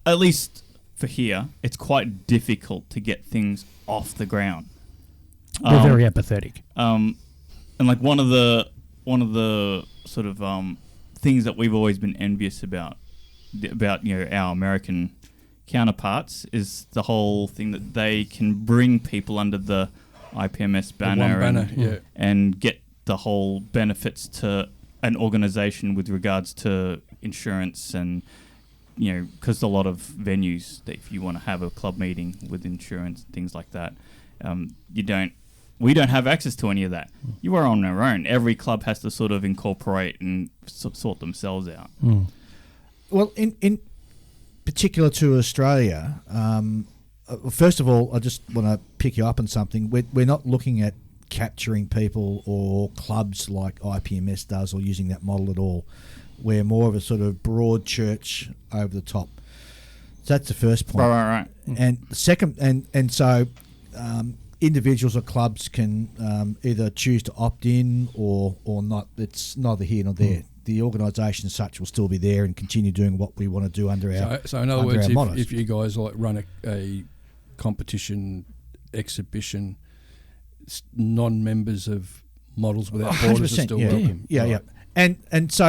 At least for here, it's quite difficult to get things off the ground. They're very apathetic. And like one of the sort of things that we've always been envious about our American counterparts is the whole thing that they can bring people under the IPMS banner, and get the whole benefits to an organisation with regards to insurance and because a lot of venues that if you want to have a club meeting with insurance, things like that, we don't have access to any of that. You are on their own. Every club has to sort of incorporate and sort themselves out. Well, in particular to Australia, first of all, I just want to pick you up on something. We're not looking at capturing people or clubs like IPMS does or using that model at all. We're more of a sort of broad church over the top. So that's the first point. Right. And the second, and so individuals or clubs can either choose to opt in or not. It's neither here nor there. The organisation as such will still be there and continue doing what we want to do under our. So in other words, if you guys like run a competition exhibition, non-members of Models Without Borders are still welcome. Yeah. And that's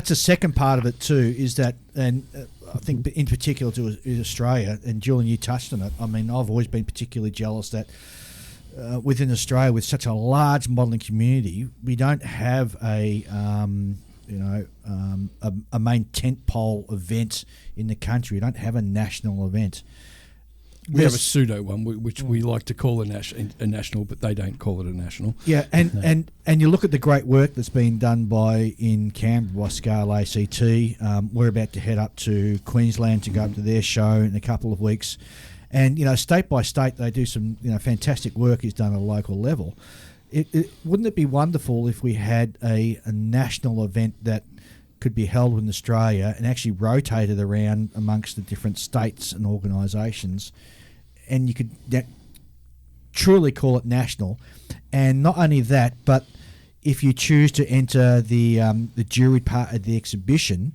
the second part of it too, is that, and I think in particular to Australia, and Julian, you touched on it. I mean, I've always been particularly jealous that within Australia, with such a large modelling community, we don't have a main tentpole event in the country. We don't have a national event. We have a pseudo one, which we like to call a national, but they don't call it a national. Yeah, and you look at the great work that's been done in Canberra by Scale ACT. We're about to head up to Queensland to go up to their show in a couple of weeks. And, state by state, they do some, fantastic work is done at a local level. Wouldn't it be wonderful if we had a national event that could be held in Australia and actually rotated around amongst the different states and organisations, and you could truly call it national? And not only that, but if you choose to enter the juried part of the exhibition,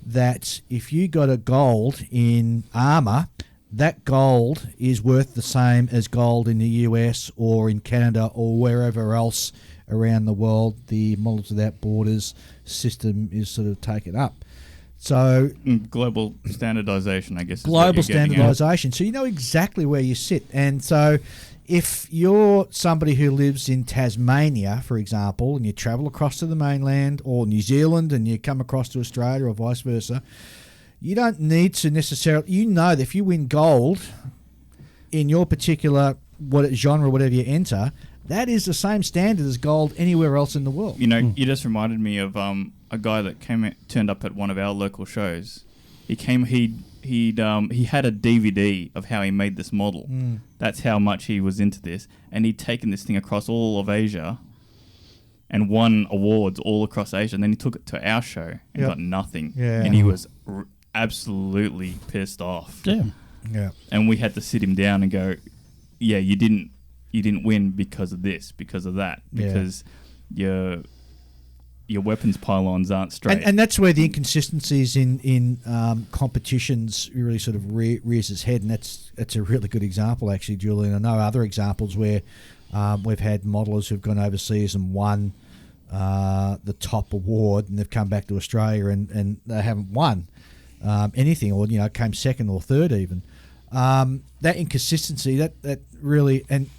that if you got a gold in armour, that gold is worth the same as gold in the US or in Canada or wherever else around the world the Models Without Borders system is sort of taken up. So global standardisation, I guess. Global standardisation. So you know exactly where you sit. And so if you're somebody who lives in Tasmania, for example, and you travel across to the mainland, or New Zealand and you come across to Australia or vice versa, you don't need to necessarily, that if you win gold in your particular genre, whatever you enter, that is the same standard as gold anywhere else in the world. You just reminded me of a guy that turned up at one of our local shows. He had a DVD of how he made this model. That's how much he was into this, and he'd taken this thing across all of Asia and won awards all across Asia. And then he took it to our show and got nothing. Yeah. And he was absolutely pissed off. Yeah. And we had to sit him down and go, "Yeah, you didn't win because of this, because of that, because your weapons pylons aren't straight." And that's where the inconsistencies in competitions really sort of rears its head, and that's a really good example, actually, Julian. I know other examples where we've had modelers who've gone overseas and won the top award, and they've come back to Australia and they haven't won anything, or came second or third even. That inconsistency, that really, and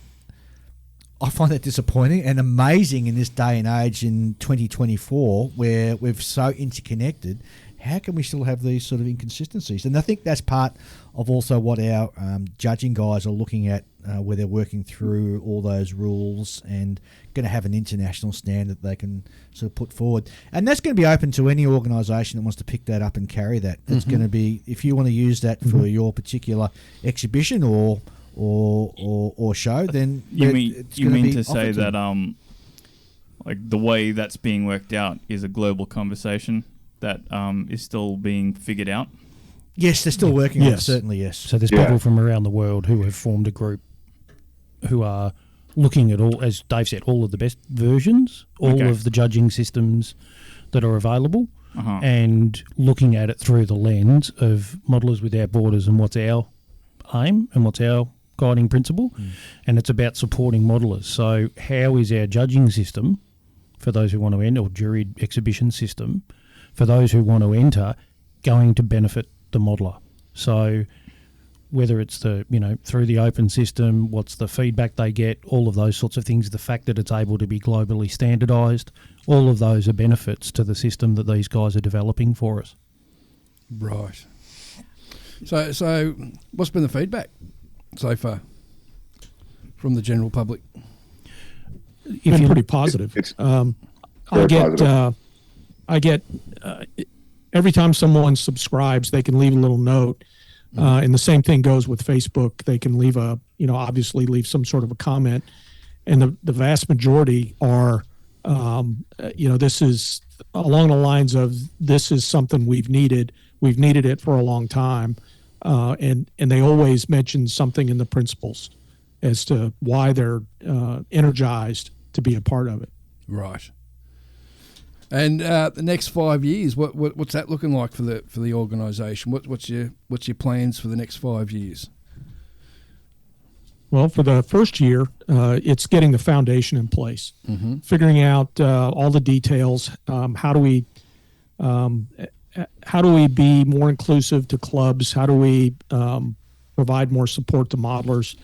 I find that disappointing and amazing in this day and age in 2024 where we're so interconnected. How can we still have these sort of inconsistencies? And I think that's part of also what our judging guys are looking at, where they're working through all those rules and going to have an international standard that they can sort of put forward. And that's going to be open to any organisation that wants to pick that up and carry that. It's going to be, if you want to use that for your particular exhibition or show, then you mean to say that like the way that's being worked out is a global conversation that is still being figured out? Yes, they're still working on it, certainly, yes. So there's people from around the world who have formed a group who are looking at all, as Dave said, all of the best versions, all of the judging systems that are available, and looking at it through the lens of Modelers Without Borders and what's our aim and what's our guiding principle. And it's about supporting modelers. So how is our judging system, for those who want to enter, or juried exhibition system, for those who want to enter, going to benefit the modeler? So whether it's through the open system, what's the feedback they get, all of those sorts of things, the fact that it's able to be globally standardised, all of those are benefits to the system that these guys are developing for us. Right. So what's been the feedback so far from the general public? It's been pretty positive. I get every time someone subscribes, they can leave a little note. And the same thing goes with Facebook. They can leave obviously leave some sort of a comment. And the vast majority are, this is along the lines of, this is something we've needed. We've needed it for a long time. And they always mention something in the principles as to why they're energized to be a part of it. Right. And the next 5 years, what's that looking like for the organisation? What's your plans for the next 5 years? Well, for the first year, it's getting the foundation in place, figuring out all the details. How do we be more inclusive to clubs? How do we provide more support to modelers?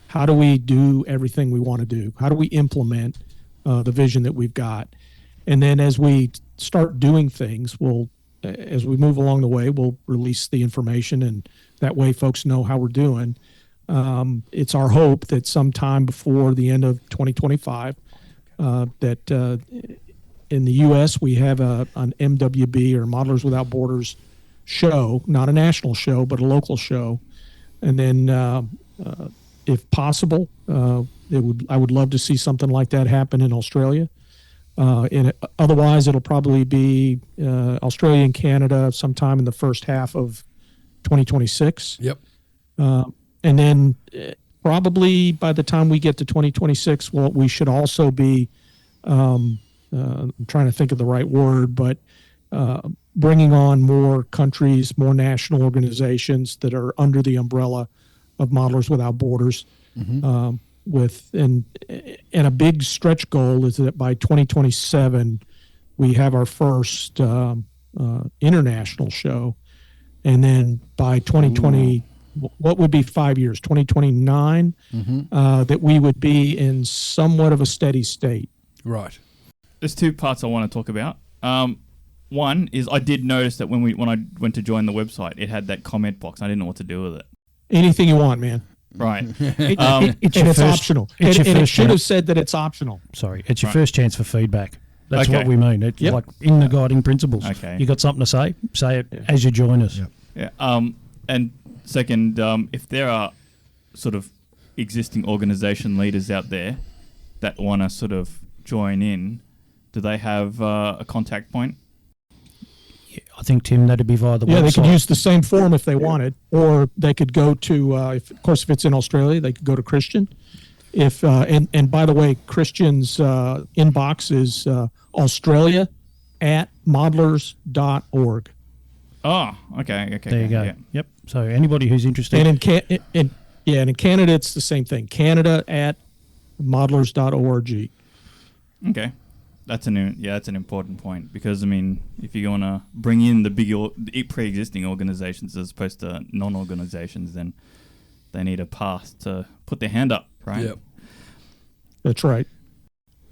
how do we do everything we want to do? How do we implement the vision that we've got? And then as we start doing things, as we move along the way, we'll release the information, and that way folks know how we're doing. It's our hope that sometime before the end of 2025, that in the U.S. we have an MWB, or Modelers Without Borders show, not a national show, but a local show. And then if possible, I would love to see something like that happen in Australia. And otherwise, it'll probably be Australia and Canada sometime in the first half of 2026. Yep. And then probably by the time we get to 2026, we should also be, I'm trying to think of the right word, but bringing on more countries, more national organizations that are under the umbrella of Modelers Without Borders. Mm-hmm. And a big stretch goal is that by 2027 we have our first international show, and then by 2020, what would be 5 years, 2029, that we would be in somewhat of a steady state. Right. There's two parts I want to talk about. One is I did notice that when I went to join the website, it had that comment box. I didn't know what to do with it. Anything you want, man. Right. It's optional. It should have said that it's optional. Sorry, it's your first chance for feedback. That's what we mean. It's like in the guiding principles. Okay. You got something to say? Say it as you join us. Yep. Yeah. And second, if there are sort of existing organisation leaders out there that want to sort of join in, do they have a contact point? I think, Tim, that'd be via the website. Yeah, they could use the same form if they wanted, or they could go to, of course, if it's in Australia, they could go to Christiaan. And by the way, Christiaan's inbox is australia@modelers.org. Oh, okay. There you go. Yeah. Yep. So anybody who's interested. And in Canada, it's the same thing. Canada@modelers.org. Okay. That's an important point, because I mean, if you're gonna bring in the pre-existing organisations as opposed to non-organisations, then they need a path to put their hand up, right? Yep. That's right.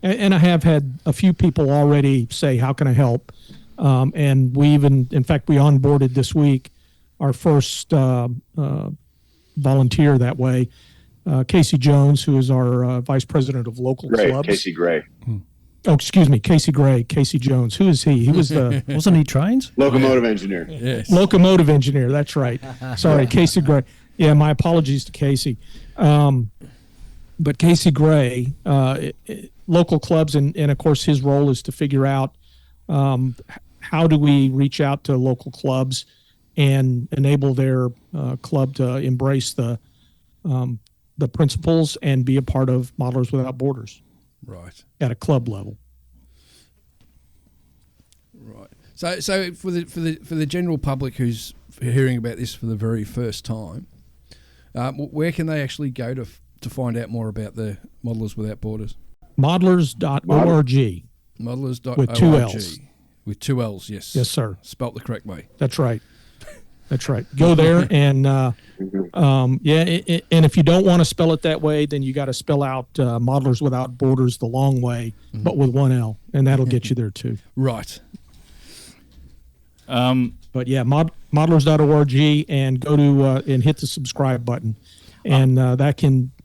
And I have had a few people already say, "How can I help?" And we onboarded this week our first volunteer that way, Casey Jones, who is our vice president of local clubs. Casey Gray. Oh, excuse me, Casey Gray, Casey Jones. Who is he? He was the wasn't he trained? Locomotive engineer. Yes. Locomotive engineer. That's right. Sorry, Casey Gray. Yeah, my apologies to Casey. But Casey Gray, local clubs, and of course his role is to figure out how do we reach out to local clubs and enable their club to embrace the principles and be a part of Modelers Without Borders. Right. At a club level. Right. So for the general public who's hearing about this for the very first time, where can they actually go to find out more about the Modelers Without Borders? Modelers.org. Modelers.org. With two L's. With two L's, yes. Yes, sir. Spelt the correct way. That's right. That's right. Go there and and if you don't want to spell it that way, then you got to spell out Modelers Without Borders the long way, but with one L, and that'll get you there too. Right. But yeah, modelers.org, and go to and hit the subscribe button, and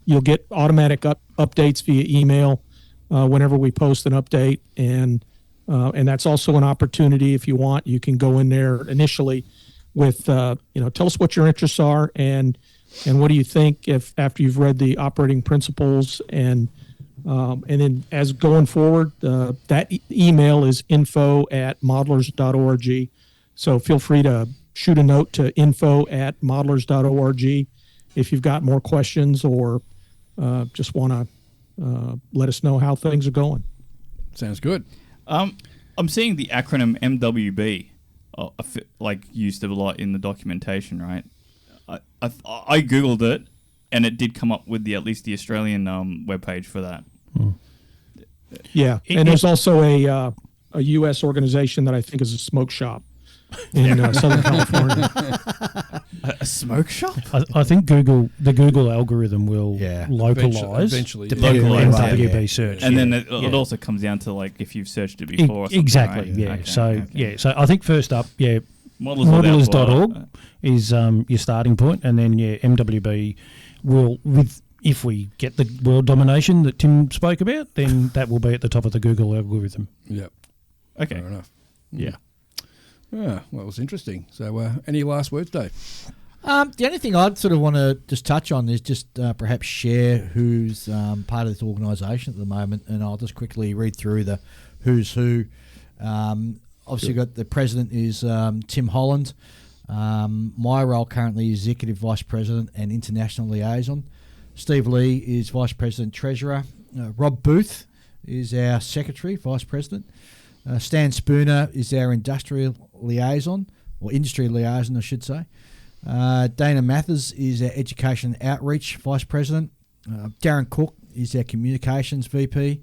you'll get automatic updates via email whenever we post an update, and that's also an opportunity. If you want, you can go in there initially with tell us what your interests are, and what do you think if after you've read the operating principles, and then as going forward, that email is info@modelers.org. So feel free to shoot a note to info@modelers.org if you've got more questions or just want to let us know how things are going. Sounds good. I'm seeing the acronym MWB. Like used a lot in the documentation, right? I googled it, and it did come up with at least the Australian webpage for that. Yeah, and there's also a U.S. organization that I think is a smoke shop in Southern California. A smoke shop? I think the Google algorithm will localize eventually, depending on Localize, MWB search. And then it also comes down to like if you've searched it before. Or something, exactly. right? Yeah. Okay, So I think first up, modelers.org is your starting point, and then MWB will if we get the world domination that Tim spoke about, then that will be at the top of the Google algorithm. Yep. Okay. Fair enough. Yeah. Well, it was interesting. So, any last words, Dave? The only thing I'd sort of want to just touch on is just perhaps share who's part of this organisation at the moment, and I'll just quickly read through the who's who. Obviously, got the president is Tim Holland. My role currently is executive vice president and international liaison. Steve Lee is vice president treasurer. Rob Booth is our secretary, vice president. Stan Spooner is our industrial liaison, or industry liaison, I should say. Dana Mathers is our education outreach vice president. Darren Cook is our communications VP.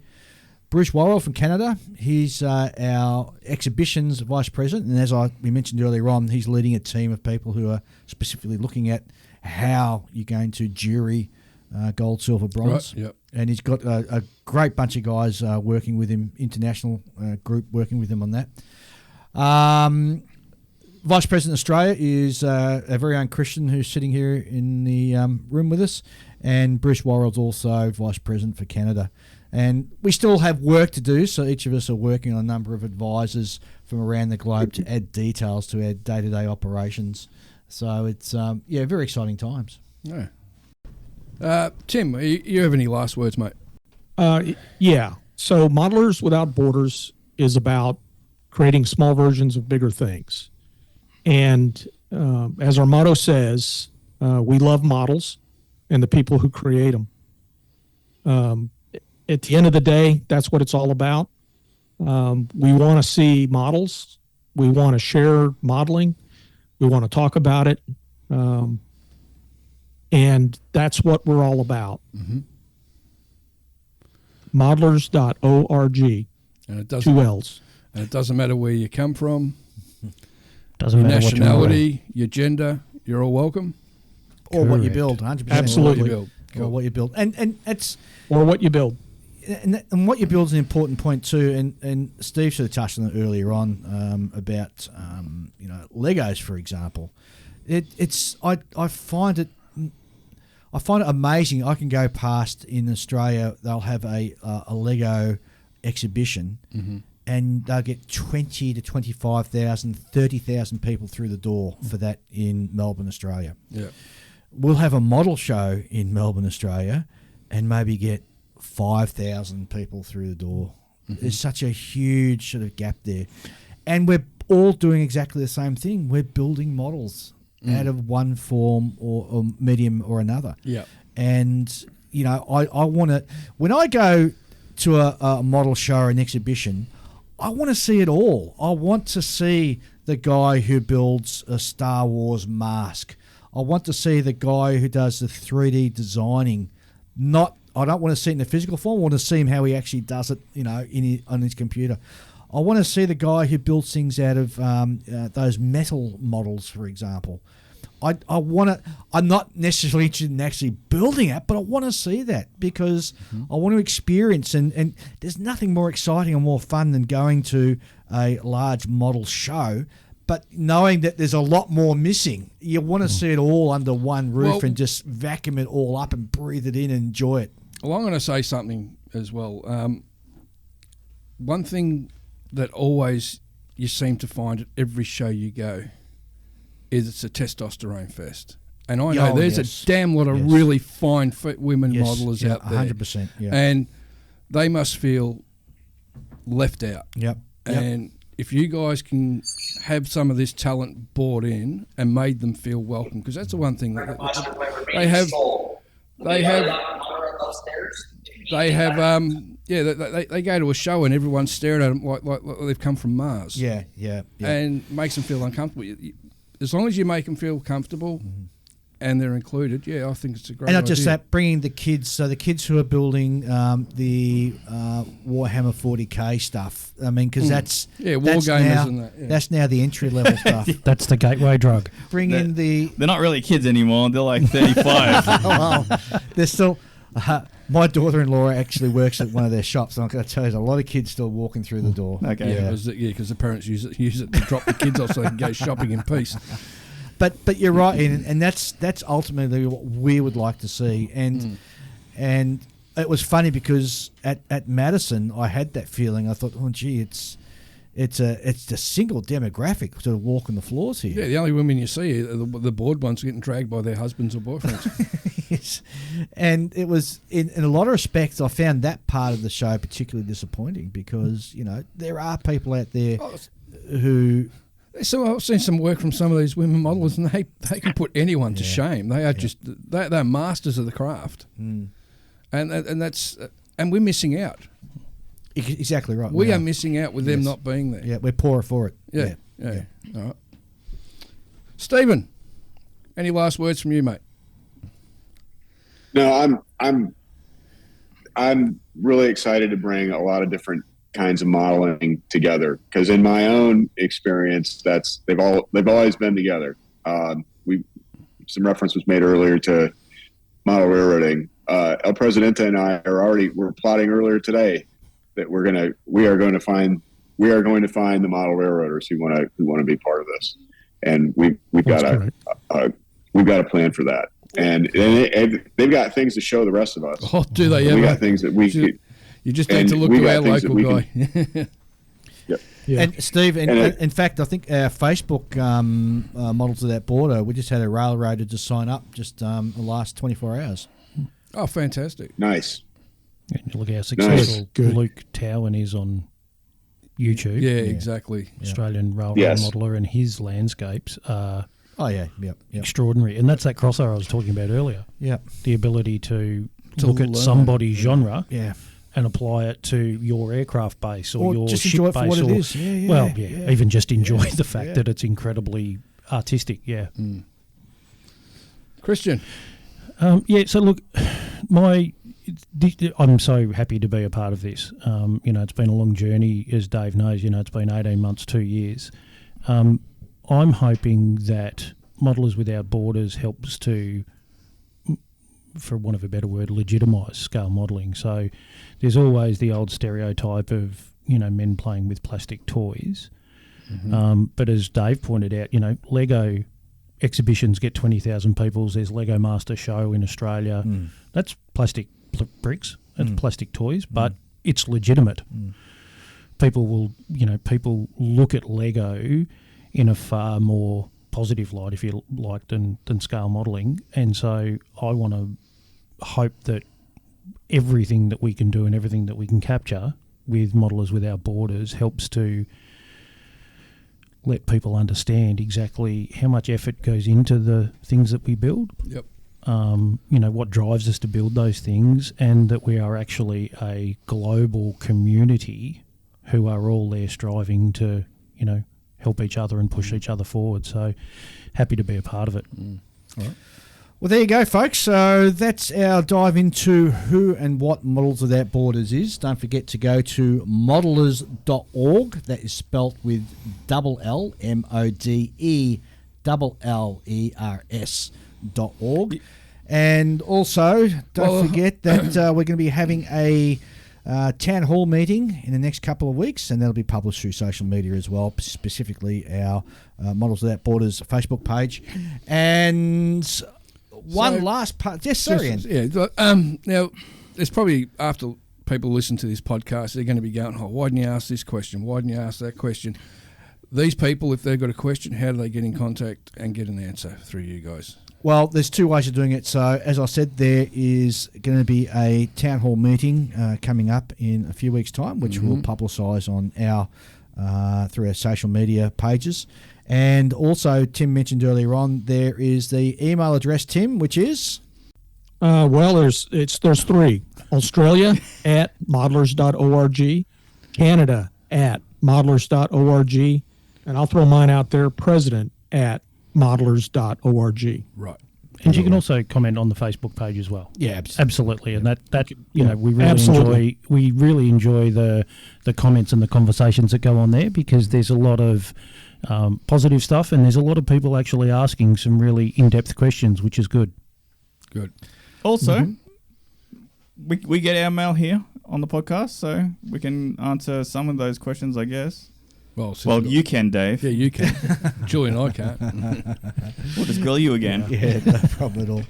Bruce Worrell from Canada, he's our exhibitions vice president, and as we mentioned earlier on, he's leading a team of people who are specifically looking at how you're going to jury gold, silver, bronze. Right, yep. And he's got a great bunch of guys working with him, international group working with him on that. Vice President Australia is our very own Christiaan, who's sitting here in the room with us, and Bruce Worrell's also Vice President for Canada. And we still have work to do, so each of us are working on a number of advisors from around the globe to add details to our day-to-day operations. So it's, very exciting times. Yeah. Tim, you have any last words, mate? Yeah. So Modelers Without Borders is about creating small versions of bigger things. And as our motto says, we love models and the people who create them. At the end of the day, that's what it's all about. We want to see models. We want to share modeling. We want to talk about it. And that's what we're all about. Mm-hmm. Modelers.org. And it doesn't, 2 L's. And it doesn't matter where you come from, Doesn't your matter what nationality, your gender, you're all welcome. Or what you Correct. build, 100%. Absolutely. Or what you build. Or what you build. And it's... Or what you build. And what you build is an important point too, and Steve sort of touched on it earlier on about Legos, for example. I find it amazing. I can go past in Australia; they'll have a Lego exhibition, Mm-hmm. and they'll get 20 to 25,000, 30,000 people through the door for that in Melbourne, Australia. Yeah. We'll have a model show in Melbourne, Australia, and maybe get 5,000 people through the door. Mm-hmm. There's such a huge sort of gap there. And we're all doing exactly the same thing. We're building models out of one form or medium or another. Yeah. And, I want to... When I go to a model show or an exhibition, I want to see it all. I want to see the guy who builds a Star Wars mask. I want to see the guy who does the 3D designing. I don't want to see it in the physical form. I want to see him how he actually does it, on his computer. I want to see the guy who builds things out of those metal models, for example. I'm not necessarily interested in actually building it, but I want to see that because I want to experience. And there's nothing more exciting or more fun than going to a large model show, but knowing that there's a lot more missing. You want to see it all under one roof and just vacuum it all up and breathe it in and enjoy it. Well, I'm going to say something as well. One thing that always you seem to find at every show you go is it's a testosterone fest. And I know there's a damn lot of really fine women modelers out there. 100%. Yeah. And they must feel left out. Yep. And if you guys can have some of this talent brought in and made them feel welcome, because that's the one thing that they have. They go to a show and everyone's staring at them like they've come from Mars. Yeah. And makes them feel uncomfortable. As long as you make them feel comfortable, and they're included, I think it's a great And not idea. just that, bringing the kids, so the kids who are building the Warhammer 40K stuff. I mean, because that's Wargamers now, and that. Yeah. That's now the entry level stuff. That's the gateway drug. Bring in the. They're not really kids anymore. They're like 35. Well, they're still. My daughter-in-law actually works at one of their shops, and I'm going to tell you, there's a lot of kids still walking through the door. Okay. Because the parents use it to drop the kids off so they can go shopping in peace. But you're right, Ian, and that's ultimately what we would like to see. And it was funny because at Madison, I had that feeling. I thought, oh gee, it's a single demographic sort of walking the floors here. Yeah, the only women you see are the bored ones getting dragged by their husbands or boyfriends. Yes. And it was in a lot of respects, I found that part of the show particularly disappointing because there are people out there who. So I've seen some work from some of these women models, and they can put anyone to shame. They are just they're masters of the craft, and that's and we're missing out. Exactly right. We are missing out with them not being there. Yeah, we're poorer for it. Yeah. All right, Stephen, any last words from you, mate? No, I'm really excited to bring a lot of different kinds of modeling together because in my own experience, they've always been together. Some reference was made earlier to model railroading. El Presidente and I we're plotting earlier today that we are going to find the model railroaders who want to be part of this, and we've got a plan for that. And they've got things to show the rest of us. Oh, do they ever? We got things that we. You just need to look to our local guy. Yep. Yeah. And Steve, in fact, I think our Facebook models of that border, we just had a railroader to sign up just the last 24 hours. Oh, fantastic! Nice. And look how successful Luke Towan is on YouTube. Yeah, exactly. Australian railroad modeler, and his landscapes are extraordinary. And that's that crossover I was talking about earlier. Yeah, the ability to look at somebody's genre. Yeah. And apply it to your aircraft base or your just ship enjoy it for base. what it is. Even just enjoy the fact that it's incredibly artistic. Yeah. Mm. Christiaan. So look, I'm so happy to be a part of this. It's been a long journey, as Dave knows. It's been 18 months, 2 years. I'm hoping that Modelers Without Borders helps to, for want of a better word, legitimise scale modelling. So there's always the old stereotype of, men playing with plastic toys. Mm-hmm. But as Dave pointed out, Lego exhibitions get 20,000 people. There's Lego Master Show in Australia. Mm. That's plastic bricks. That's plastic toys, but it's legitimate. Mm. People look at Lego in a far more positive light, if you like, than scale modelling. And so I want to hope that everything that we can do and everything that we can capture with Modelers Without Borders helps to let people understand exactly how much effort goes into the things that we build. Yep. What drives us to build those things, and that we are actually a global community who are all there striving to, help each other and push each other forward. So happy to be a part of it. Mm. All right. Well, there you go, folks. So that's our dive into who and what Models Without Borders is. Don't forget to go to modelers.org. That is spelt with double L, MODELLERS.org. And also, don't forget that we're going to be having a town hall meeting in the next couple of weeks, and that'll be published through social media as well, specifically our Models Without Borders Facebook page. And last part. Yes, sorry, Ian. Now, there's probably, after people listen to this podcast, they're going to be going, why didn't you ask this question? Why didn't you ask that question? These people, if they've got a question, how do they get in contact and get an answer through you guys? Well, there's two ways of doing it. So, as I said, there is going to be a town hall meeting coming up in a few weeks' time, which we'll publicise on our through our social media pages. And also, Tim mentioned earlier on, there is the email address, Tim, which is? There's three. Australia at modelers.org, Canada at modelers.org, and I'll throw mine out there, president at modelers.org. Right. And you can also comment on the Facebook page as well. Yeah, absolutely. And that Absolutely. we really enjoy the comments and the conversations that go on there, because there's a lot of positive stuff, and there's a lot of people actually asking some really in-depth questions, which is good. Good. Also, we get our mail here on the podcast, so we can answer some of those questions, I guess. Well, you can, Dave. Yeah, you can. Julian, I can't. We'll just grill you again. Yeah, no problem at all.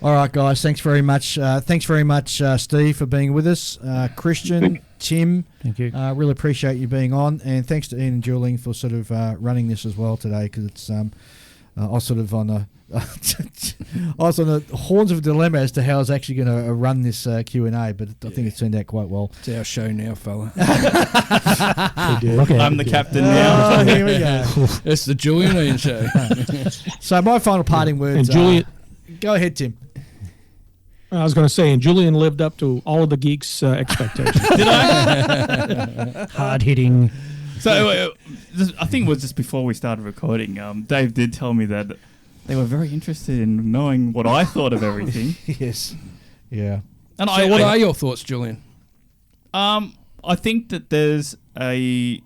All right, guys. Thanks very much. Thanks very much, Steve, for being with us. Christiaan, Tim. Thank you. Really appreciate you being on, and thanks to Ian and Julian for sort of running this as well today, because it's I was sort of on I was on the horns of a dilemma as to how I was actually going to run this Q&A, but I think it's turned out quite well. It's our show now, fella. I'm the captain now. Oh, here we go. It's the Julian Ian show. So my final parting words. And Julian, go ahead, Tim. I was going to say, and Julian lived up to all of the geeks' expectations. Did I? Hard hitting. So I think it was just before we started recording. Dave did tell me that they were very interested in knowing what I thought of everything. Yes. Yeah. And So what are your thoughts, Julian? I think that there's a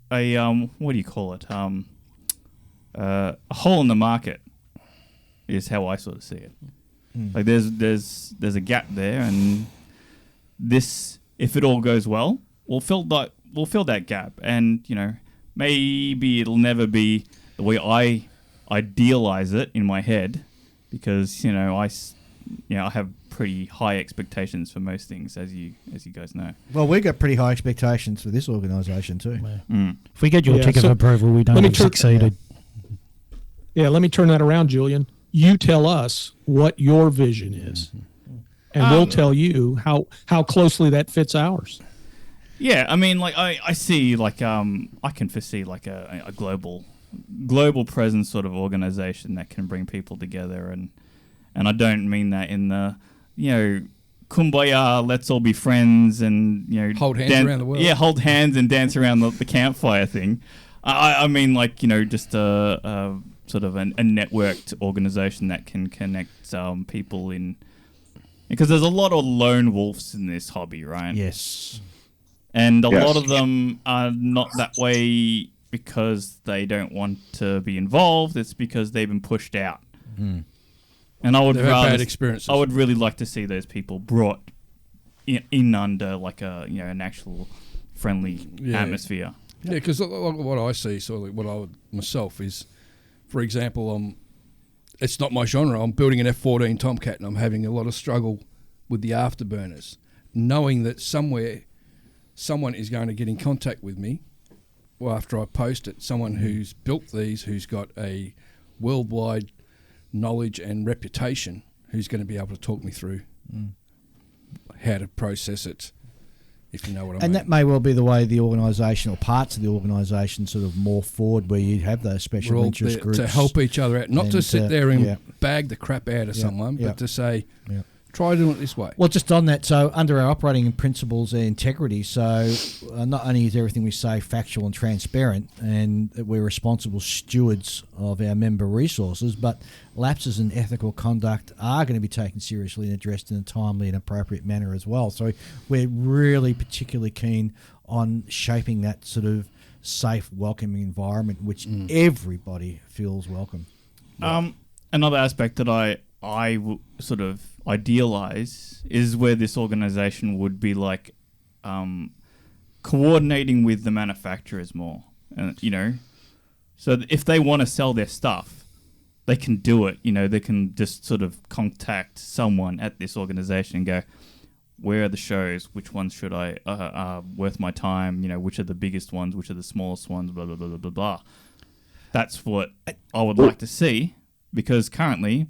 what do you call it? A hole in the market is how I sort of see it. Like there's a gap there, and this, if it all goes well, we'll fill that gap. And maybe it'll never be the way I idealize it in my head, because I have pretty high expectations for most things, as you guys know. Well, we've got pretty high expectations for this organisation too. If we get your ticket of approval, we don't have succeeded. Yeah, let me turn that around, Julian. You tell us what your vision is, and we'll tell you how closely that fits ours. Yeah, I mean, like I see, like I can foresee like a global presence sort of organization that can bring people together, and I don't mean that in the kumbaya, let's all be friends, and hold hands around the world. Yeah, hold hands and dance around the campfire thing. I mean, like just a sort of a networked organization that can connect people in, because there's a lot of lone wolves in this hobby, right? Yes. And a lot of them are not that way because they don't want to be involved. It's because they've been pushed out. And I would They've had bad experiences. I would really like to see those people brought in under like an actual friendly atmosphere. Yeah, because what I see, sort of what I would myself is, for example, it's not my genre. I'm building an F-14 Tomcat, and I'm having a lot of struggle with the afterburners, knowing that somewhere someone is going to get in contact with me, well, after I post it, someone who's built these, who's got a worldwide knowledge and reputation, who's going to be able to talk me through how to process it, if you know what I mean. And that may well be the way the organisation or parts of the organisation sort of morph forward, where you have those special interest groups. To help each other out, not to sit there and bag the crap out of someone, Yeah. but to say, try doing it this way. Well, just on that, so under our operating principles and integrity, so not only is everything we say factual and transparent, and that we're responsible stewards of our member resources, but lapses in ethical conduct are going to be taken seriously and addressed in a timely and appropriate manner as well. So we're really particularly keen on shaping that sort of safe, welcoming environment in which everybody feels welcome. Another aspect that I sort of idealize is where this organization would be like coordinating with the manufacturers more, so that if they want to sell their stuff, they can do it. They can just sort of contact someone at this organization and go, where are the shows, which ones should I worth my time, which are the biggest ones, which are the smallest ones, blah blah blah blah blah blah. That's what I would like to see, because currently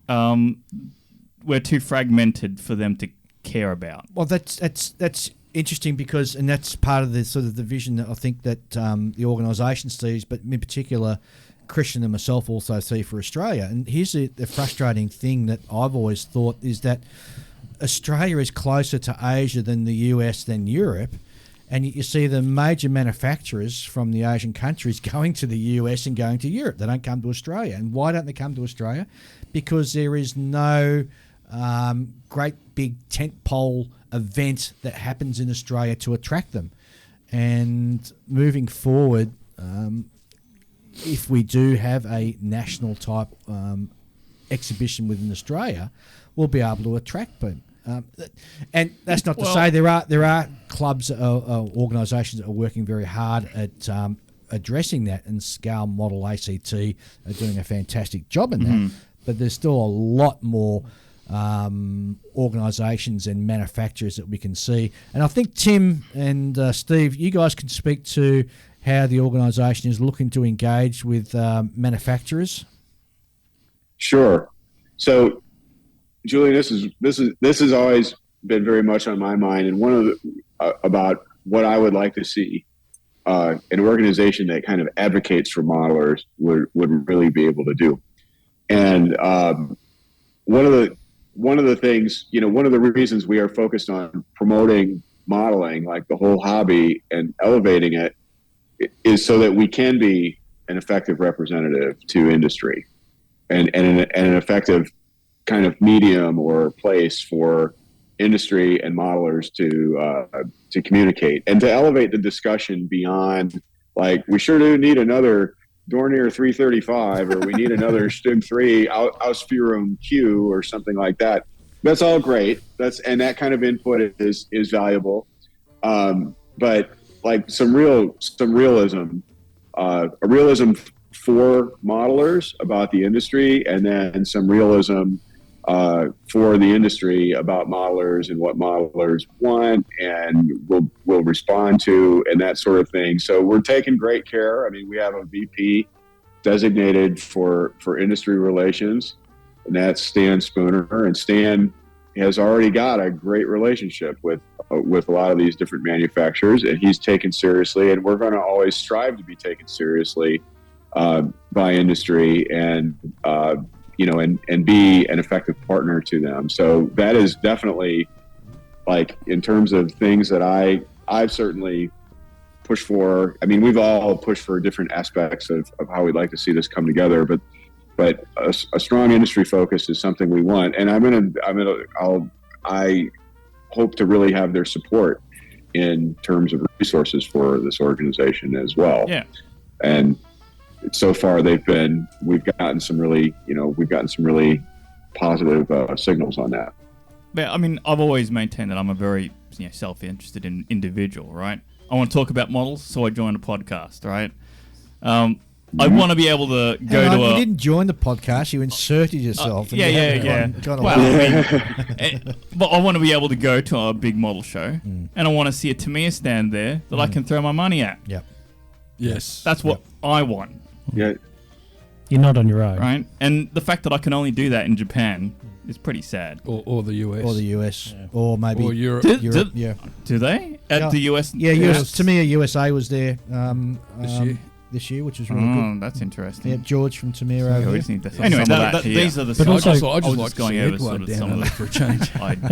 we're too fragmented for them to care about. Well, that's interesting, because, and that's part of the sort of the vision that I think that the organisation sees, but in particular, Christiaan and myself also see for Australia. And here's the frustrating thing that I've always thought is that Australia is closer to Asia than the US than Europe, And you see the major manufacturers from the Asian countries going to the US and going to Europe. They don't come to Australia. And why don't they come to Australia? Because there is no great big tentpole event that happens in Australia to attract them. And moving forward, if we do have a national type exhibition within Australia, we'll be able to attract them. And that's not to say there are clubs or organisations that are working very hard at addressing that, and Scale Model ACT are doing a fantastic job in that. But there's still a lot more organisations and manufacturers that we can see. And I think Tim and Steve, you guys can speak to how the organisation is looking to engage with manufacturers. Sure. So, Julian, this has always been very much on my mind, and one of the, about what I would like to see an organization that kind of advocates for modelers would really be able to do. And one of the things, one of the reasons we are focused on promoting modeling, like the whole hobby, and elevating it, is so that we can be an effective representative to industry, and an effective kind of medium or place for industry and modelers to communicate and to elevate the discussion beyond, like, we sure do need another Dornier 335, or we need another Stig 3 Ausführung Q or something like that. That's all great. And that kind of input is valuable. But like some realism, a realism for modelers about the industry, and then some realism for the industry about modelers and what modelers want and will respond to, and that sort of thing. So we're taking great care. I mean, we have a VP designated for industry relations, and that's Stan Spooner. And Stan has already got a great relationship with a lot of these different manufacturers, and he's taken seriously, and we're going to always strive to be taken seriously by industry, and and be an effective partner to them. So that is definitely, like, in terms of things that I've certainly pushed for. I mean, we've all pushed for different aspects of how we'd like to see this come together, but a strong industry focus is something we want, and I hope to really have their support in terms of resources for this organization as well. Yeah. And so far we've gotten some really positive signals on that. But I mean, I've always maintained that I'm a very self-interested individual, right? I want to talk about models, so I joined a podcast, right? I want to be able to go You didn't join the podcast; you inserted yourself. Yeah. Well, I mean, but I want to be able to go to a big model show, and I want to see a Tamiya stand there that I can throw my money at. Yep. Yes. That's what I want. Yeah. You're not on your own. Right? And the fact that I can only do that in Japan is pretty sad. Or the US. Or the US. Yeah. Or maybe or Europe. Do they? At the US? Yeah, Tamiya USA was there this year, which was really good. That's interesting. Yeah, George from Tamiya over here. Anyway, these are the but also, I just like going over sort of some of the for a change.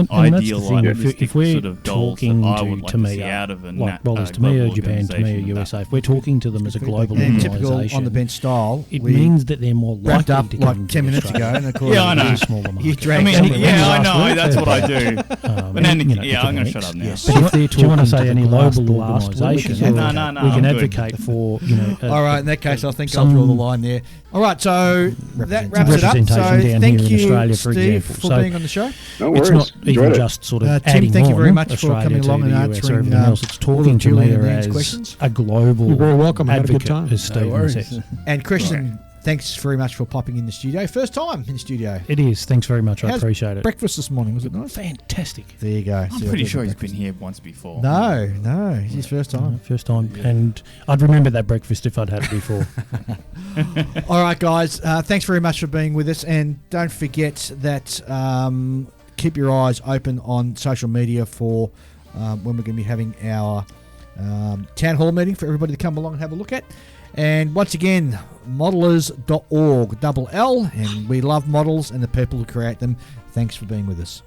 idealistic if we're sort of goals talking that I would to like to see Tamiya, out of a there's Tamiya Japan, Tamiya USA, if we're talking to them as a global typical organisation, on the bench style, it means that they're more wrapped likely up to like come 10 minutes ago, and of course, I know. a smaller market. You I mean, I know, that's what I do. But then, I'm going to shut up now. But do you want to say any global organisation? No, we can I'm advocate for, all right, in that case, I think I'll draw the line there. All right, so that wraps it up. So down thank here in you, Australia, for Steve, example. for being on the show. No worries. It's not even Enjoyed it. just sort of Tim, adding thank you very on much for Australia coming to along and the US or answering everything else. It's all talking of to Julian me and Dan's as questions. a global You're very welcome. Have a good advocate, time. as Stephen says. And Christiaan, thanks very much for popping in the studio. First time in the studio. It is. Thanks very much. I How's appreciate it. breakfast this morning, was it nice? Fantastic. There you go. I'm pretty sure he's been here once before. No, it's his first time. First time. And I'd remember that breakfast if I'd had it before. All right, guys. Thanks very much for being with us. And don't forget that keep your eyes open on social media for when we're going to be having our town hall meeting for everybody to come along and have a look at. And once again, modelers.org, double L. And we love models and the people who create them. Thanks for being with us.